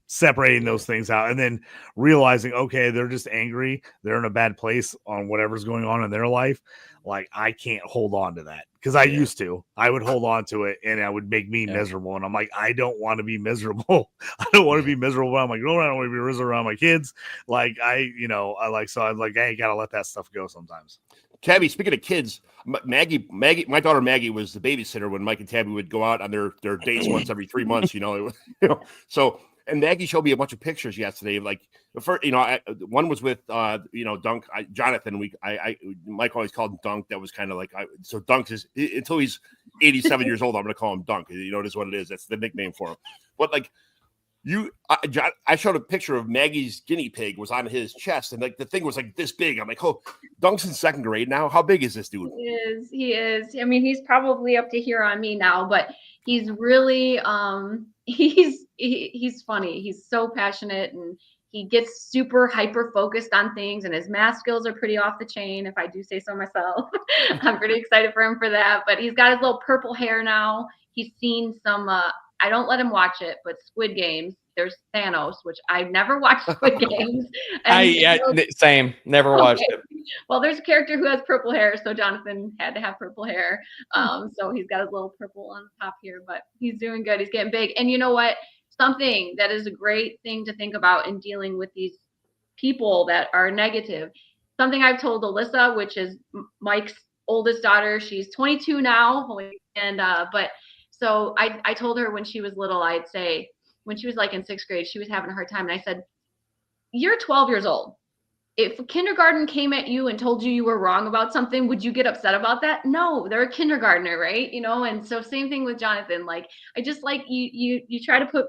separating those things out and then realizing, okay, they're just angry. They're in a bad place on whatever's going on in their life. Like I can't hold on to that because I used to. I would hold on to it and it would make me miserable. And I'm like, I don't want to be miserable. I don't want to be miserable. I'm like, no, I don't want to be miserable around my kids. Like I gotta let that stuff go sometimes. Tabby, speaking of kids, Maggie, my daughter Maggie was the babysitter when Mike and Tabby would go out on their dates once every 3 months. So. And Maggie showed me a bunch of pictures yesterday. Like the first, one was with Dunk, Jonathan. Mike always called him Dunk. That was kind of like so. Dunk is until he's 87 years old. I'm going to call him Dunk. It is what it is. That's the nickname for him. But like I showed a picture of Maggie's guinea pig was on his chest, and like the thing was like this big. I'm like, oh, Dunk's in second grade now. How big is this dude? He is. I mean, he's probably up to here on me now, but he's really he's funny. He's so passionate and he gets super hyper focused on things, and his math skills are pretty off the chain, if I do say so myself. I'm pretty excited for him for that. But he's got his little purple hair now. He's seen some I don't let him watch it, but Squid Games. There's Thanos, which I've never watched Squid Games. Same. Never watched it. Well, there's a character who has purple hair, so Jonathan had to have purple hair. So he's got his little purple on the top here, but he's doing good. He's getting big. And you know what? Something that is a great thing to think about in dealing with these people that are negative. Something I've told Alyssa, which is Mike's oldest daughter. She's 22 now, and but. So I told her when she was little, I'd say when she was like in 6th grade, she was having a hard time. And I said, you're 12 years old. if kindergarten came at you and told you were wrong about something, would you get upset about that? No, they're a kindergartner, right? And so same thing with Jonathan. Like, I just like you try to put,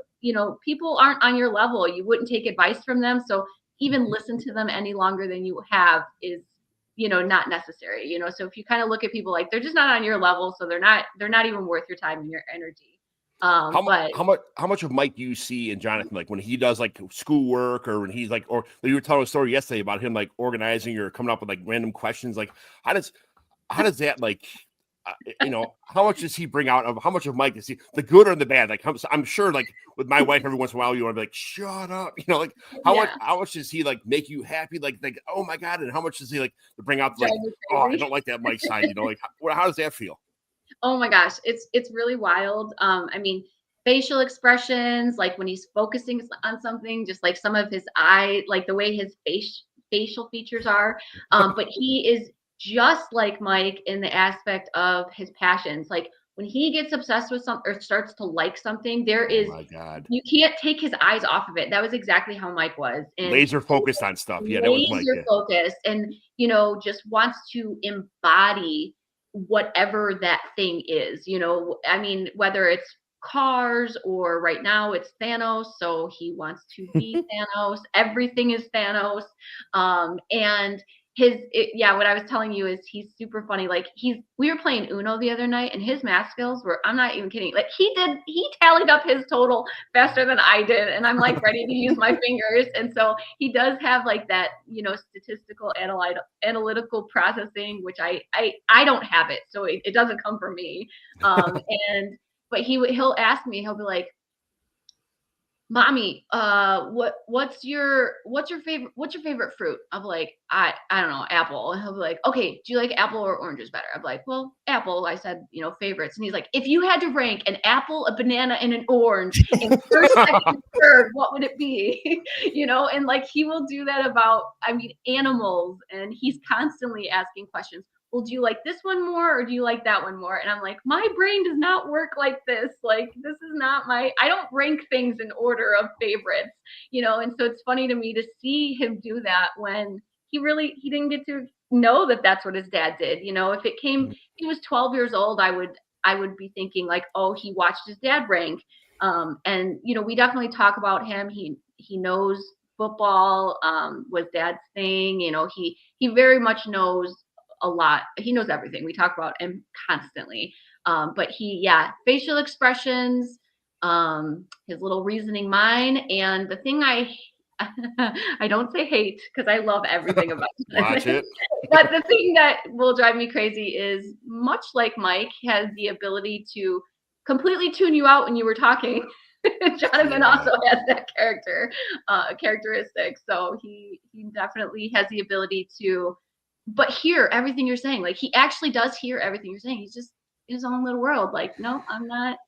people aren't on your level. You wouldn't take advice from them. So even listen to them any longer than you have is, not necessary. So if you kind of look at people like they're just not on your level, so they're not even worth your time and your energy. How much of Mike do you see in Jonathan, like when he does like schoolwork, or when he's like, or you were telling a story yesterday about him like organizing or coming up with like random questions, like how does that like how much does he bring out of, how much of Mike is he, the good or the bad? Like I'm sure like with my wife every once in a while you want to be like, shut up, like how much does he like make you happy, like oh my god, and how much does he like to bring out like, oh, I don't like that Mike side, like how does that feel? Oh my gosh, it's really wild. I mean, facial expressions, like when he's focusing on something, just like some of his eye, like the way his facial features are. But he is just like Mike in the aspect of his passions. Like when he gets obsessed with something or starts to like something, Oh my god, you can't take his eyes off of it. That was exactly how Mike was. And laser focused on stuff. Yeah, that was Mike. Laser focused, and just wants to embody whatever that thing is. I mean, whether it's cars or right now it's Thanos, so he wants to be Thanos. Everything is Thanos. And what I was telling you is he's super funny. Like we were playing Uno the other night, and his math skills were, I'm not even kidding, like he tallied up his total faster than I did, and I'm like ready to use my fingers. And so he does have like that, statistical analytical processing, which I don't have it, so it doesn't come from me. But he'll ask me, he'll be like, Mommy, what's your favorite fruit? I'm like, I don't know, apple. And he'll be like, okay, do you like apple or oranges better? I'm like, well, apple. I said, favorites. And he's like, if you had to rank an apple, a banana, and an orange in first, second, and third, what would it be? And like he will do that about, animals, and he's constantly asking questions. Well, do you like this one more or do you like that one more? And I'm like, my brain does not work like this. Like, this is not I don't rank things in order of favorites, and so it's funny to me to see him do that when he didn't get to know that that's what his dad did. If it came, he was 12 years old, I would be thinking like, oh, he watched his dad rank. And, we definitely talk about him. He knows football, was dad's thing. He very much knows a lot. He knows everything. We talk about him constantly. But facial expressions, his little reasoning mind. And the thing I don't say hate, because I love everything about him. Watch it. But the thing that will drive me crazy is, much like Mike has the ability to completely tune you out when you were talking, Jonathan also has that characteristic. So he definitely has the ability to hear everything you're saying. Like he actually does hear everything you're saying. He's just in his own little world. Like, no, I'm not,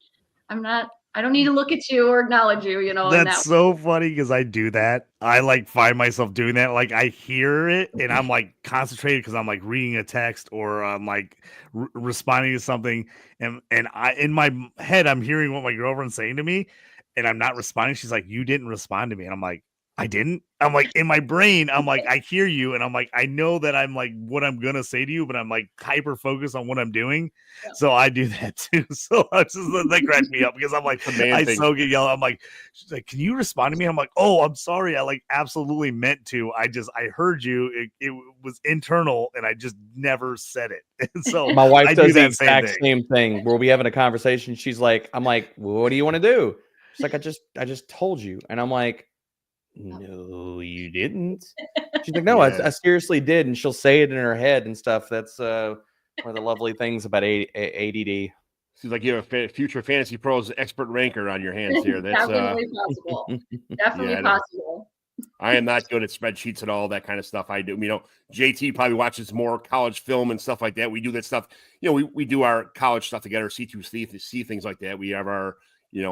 I don't need to look at you or acknowledge you, That's so funny because I do that. I like find myself doing that. Like I hear it and I'm like concentrated because I'm like reading a text or I'm like responding to something. And I, in my head, I'm hearing what my girlfriend's saying to me and I'm not responding. She's like, you didn't respond to me. And I'm like, I didn't. I'm like, in my brain, I'm like, I hear you. And I'm like, I know that I'm like what I'm going to say to you, but I'm like hyper focused on what I'm doing. Yeah. So I do that too. So I just, that cracks me up because I'm like, I so get yelled. I'm like, she's like, can you respond to me? I'm like, oh, I'm sorry. I like absolutely meant to. I heard you. It was internal and I just never said it. And so my wife does the exact same thing where we having a conversation. She's like, I'm like, well, what do you want to do? She's like, I just told you. And I'm like, no, you didn't. She's like, no, I seriously did. And she'll say it in her head and stuff. That's one of the lovely things about ADD. Seems like you have a future Fantasy Pros expert ranker on your hands here. That's definitely possible. Definitely possible. I am not good at spreadsheets at all, that kind of stuff. I do. JT probably watches more college film and stuff like that. We do that stuff. We do our college stuff together, C2C, things like that. We have our,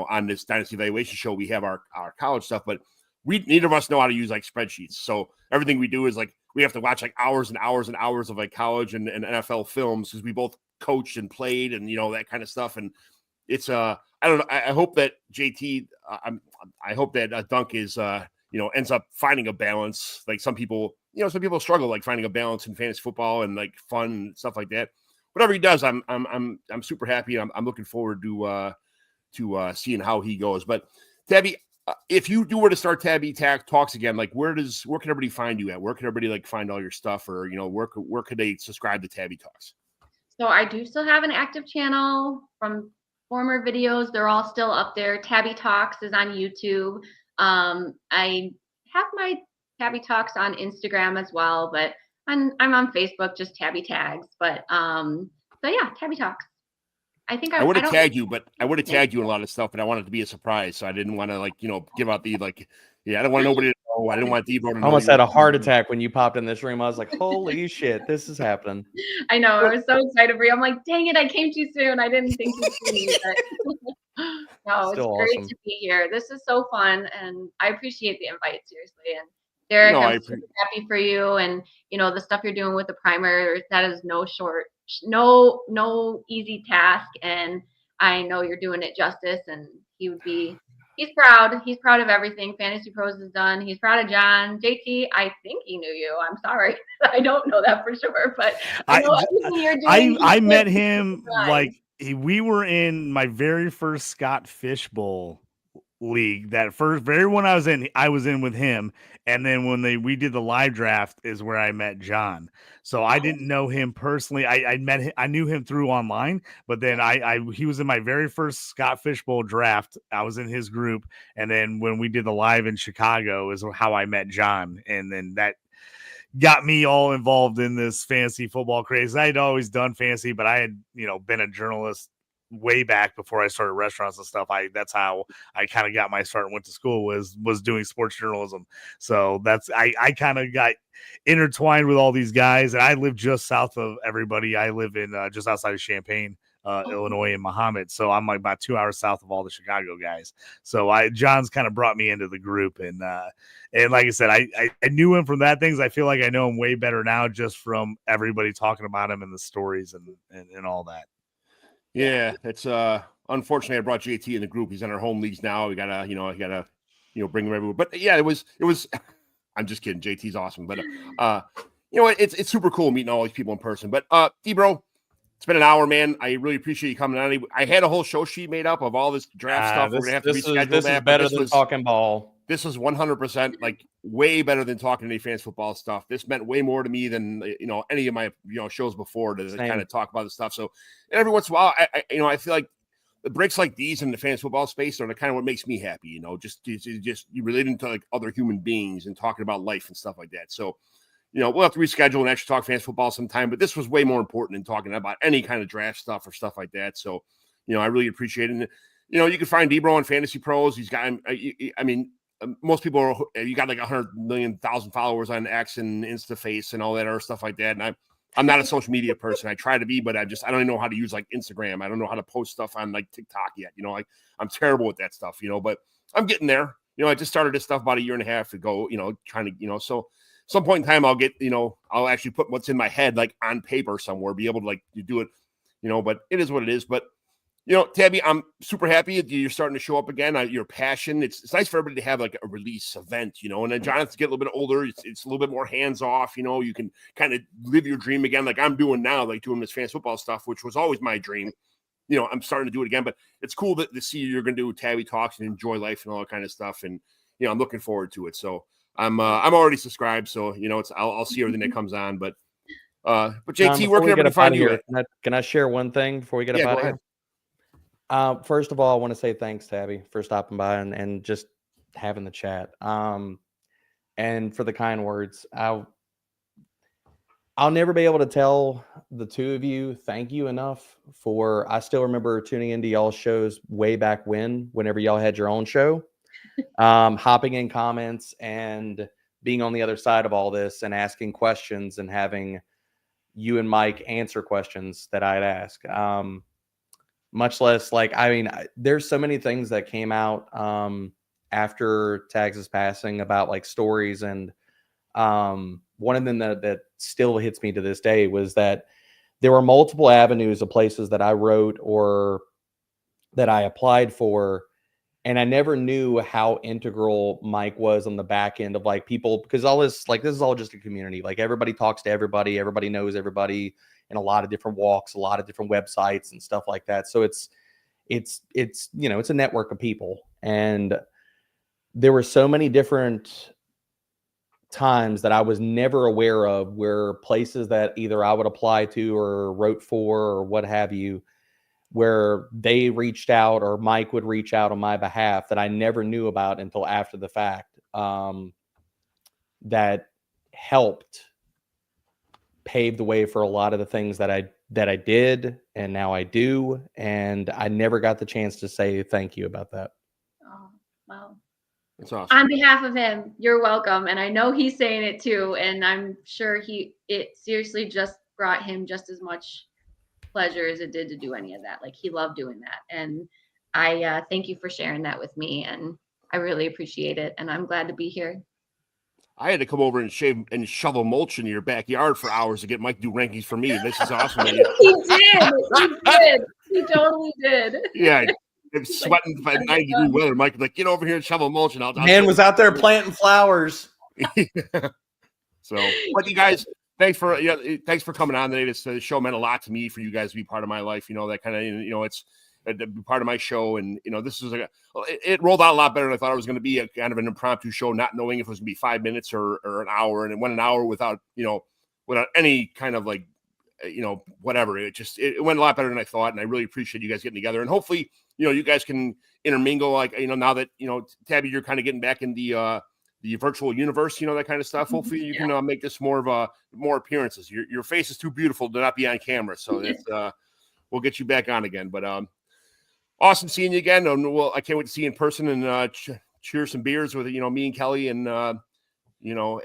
on this Dynasty Evaluation show, we have our college stuff, but neither of us know how to use like spreadsheets. So everything we do is like, we have to watch like hours and hours and hours of like college and NFL films because we both coached and played and, that kind of stuff. And it's, I don't know. I hope that JT, I hope that Dunk is, ends up finding a balance. Like some people some people struggle like finding a balance in fantasy football and like fun and stuff like that. Whatever he does, I'm super happy. I'm looking forward to seeing how he goes. But Tabby, if you were to start Tabby Talks again, like where can everybody find you at? Where can everybody like find all your stuff, or where could they subscribe to Tabby Talks? So I do still have an active channel from former videos. They're all still up there. Tabby Talks is on YouTube. I have my Tabby Talks on Instagram as well, but I'm on Facebook, just Tabby Tags. But so yeah, Tabby Talks. I think I would have tagged you, but I would have tagged you in a lot of stuff, but I wanted it to be a surprise, so I didn't want to give out the I don't want nobody to know. I didn't want DBro to know. I almost had a heart attack when you popped in this room. I was like, holy shit, this is happening. I know. I was so excited for you. I'm like, dang it, I came too soon. I didn't think you'd see me. But no, it's great to be here. This is so fun, and I appreciate the invite, seriously. And Derek, I'm super happy for you, and the stuff you're doing with the primer. That is no easy task, and I know you're doing it justice. And he's proud. He's proud of everything Fantasy Pros has done. He's proud of John. JT, I think he knew you. I'm sorry. I don't know that for sure, but I know everything you're doing. I met him we were in my very first Scott Fishbowl league. That very one I was in with him, and then when we did the live draft is where I met John. So I didn't know him personally. I met him, I knew him through online, but then he was in my very first Scott Fishbowl draft. I was in his group, and then when we did the live in Chicago is how I met John, and then that got me all involved in this fantasy football craze. I'd always done fantasy, but I had been a journalist way back before I started restaurants and stuff. That's how I kind of got my start and went to school was doing sports journalism. So I kind of got intertwined with all these guys, and I live just south of everybody. I live in just outside of Champaign, Illinois, in Mahomet. So I'm like about 2 hours south of all the Chicago guys. So John's kind of brought me into the group, and like I said, I knew him from that things. I feel like I know him way better now just from everybody talking about him and the stories and all that. Yeah, it's unfortunately I brought JT in the group. He's in our home leagues now. We gotta bring him everywhere. But yeah, it was I'm just kidding. JT's awesome. But it's super cool meeting all these people in person. But DBro, it's been an hour, man. I really appreciate you coming on. I had a whole show sheet made up of all this draft stuff. We're gonna have to reschedule this that. Is better than talking ball. This is 100% like way better than talking any fantasy football stuff. This meant way more to me than any of my shows before to kind of talk about the stuff. So every once in a while, I feel like the breaks like these in the fantasy football space are the kind of what makes me happy. Just you relating to like other human beings and talking about life and stuff like that. So we'll have to reschedule and actually talk fantasy football sometime. But this was way more important than talking about any kind of draft stuff or stuff like that. So I really appreciate it. And, you can find DBro on Fantasy Pros. He's got most people you got like 100,000 followers on X and InstaFace and all that other stuff like that. And I'm not a social media person. I try to be, but I don't even know how to use like Instagram. I don't know how to post stuff on like TikTok yet. I'm terrible with that stuff, but I'm getting there. I just started this stuff about a year and a half ago, trying to, so some point in time I'll get, I'll actually put what's in my head, like on paper somewhere, be able to like do it, but it is what it is. But Tabby, I'm super happy that you're starting to show up again. Your passion. It's nice for everybody to have like a release event, and then Jonathan's get a little bit older. It's a little bit more hands off. You can kind of live your dream again, like I'm doing now, like doing this fantasy football stuff, which was always my dream. I'm starting to do it again, but it's cool to see you're going to do Tabby Talks and enjoy life and all that kind of stuff. And, I'm looking forward to it. So I'm already subscribed. So, I'll see everything that comes on, but JT, John, where can everybody find you? Can I share one thing before we get up out of here? First of all, I want to say thanks, Tabby, for stopping by and just having the chat. And for the kind words. I'll never be able to tell the two of you thank you enough I still remember tuning into y'all's shows way back whenever y'all had your own show, hopping in comments and being on the other side of all this and asking questions and having you and Mike answer questions that I'd ask. Much less there's so many things that came out after Tags' passing about like stories, and one of them that still hits me to this day was that there were multiple avenues of places that I wrote or that I applied for, And I never knew how integral Mike was on the back end of like people, because all this, like, this is all just a community. Like everybody talks to everybody, everybody knows everybody in a lot of different walks, a lot of different websites and stuff like that. So it's you know, it's a network of people. And there were so many different times that I was never aware of where places that either I would apply to or wrote for or what have you, where they reached out or Mike would reach out on my behalf that I never knew about until after the fact, that helped pave the way for a lot of the things that I did and now I do. And I never got the chance to say thank you about that. Oh, well. That's awesome. On behalf of him, you're welcome. And I know he's saying it too. And I'm sure it seriously just brought him just as much pleasure as it did to do any of that. Like he loved doing that. And I thank you for sharing that with me. And I really appreciate it. And I'm glad to be here. I had to come over and shave and shovel mulch in your backyard for hours to get Mike to do rankings for me. This is awesome. He did. He did. He totally did. Yeah. It's sweating by 90-degree weather. Mike was like, get over here and shovel mulch. And I'll Man was out there planting flowers. So, but you guys, thanks for coming on today. This show meant a lot to me for you guys to be part of my life. You know, that kind of, you know, it's part of my show. And, you know, this is it rolled out a lot better than I thought it was going to be, a kind of an impromptu show, not knowing if it was going to be 5 minutes or an hour. And it went an hour without any kind of like, you know, whatever. It went a lot better than I thought. And I really appreciate you guys getting together. And hopefully, you know, you guys can intermingle, like, you know, now that, you know, Tabby, you're kind of getting back in the virtual universe, you know, that kind of stuff. Hopefully you can make this more appearances. Your face is too beautiful to not be on camera. So it's, we'll get you back on again, but awesome seeing you again. Well, I can't wait to see you in person and cheer some beers with, you know, me and Kelly and, you know,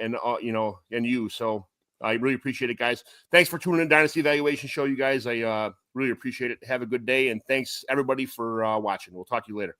and you. So I really appreciate it, guys. Thanks for tuning in Dynasty Evaluation Show, you guys. I really appreciate it. Have a good day. And thanks everybody for watching. We'll talk to you later.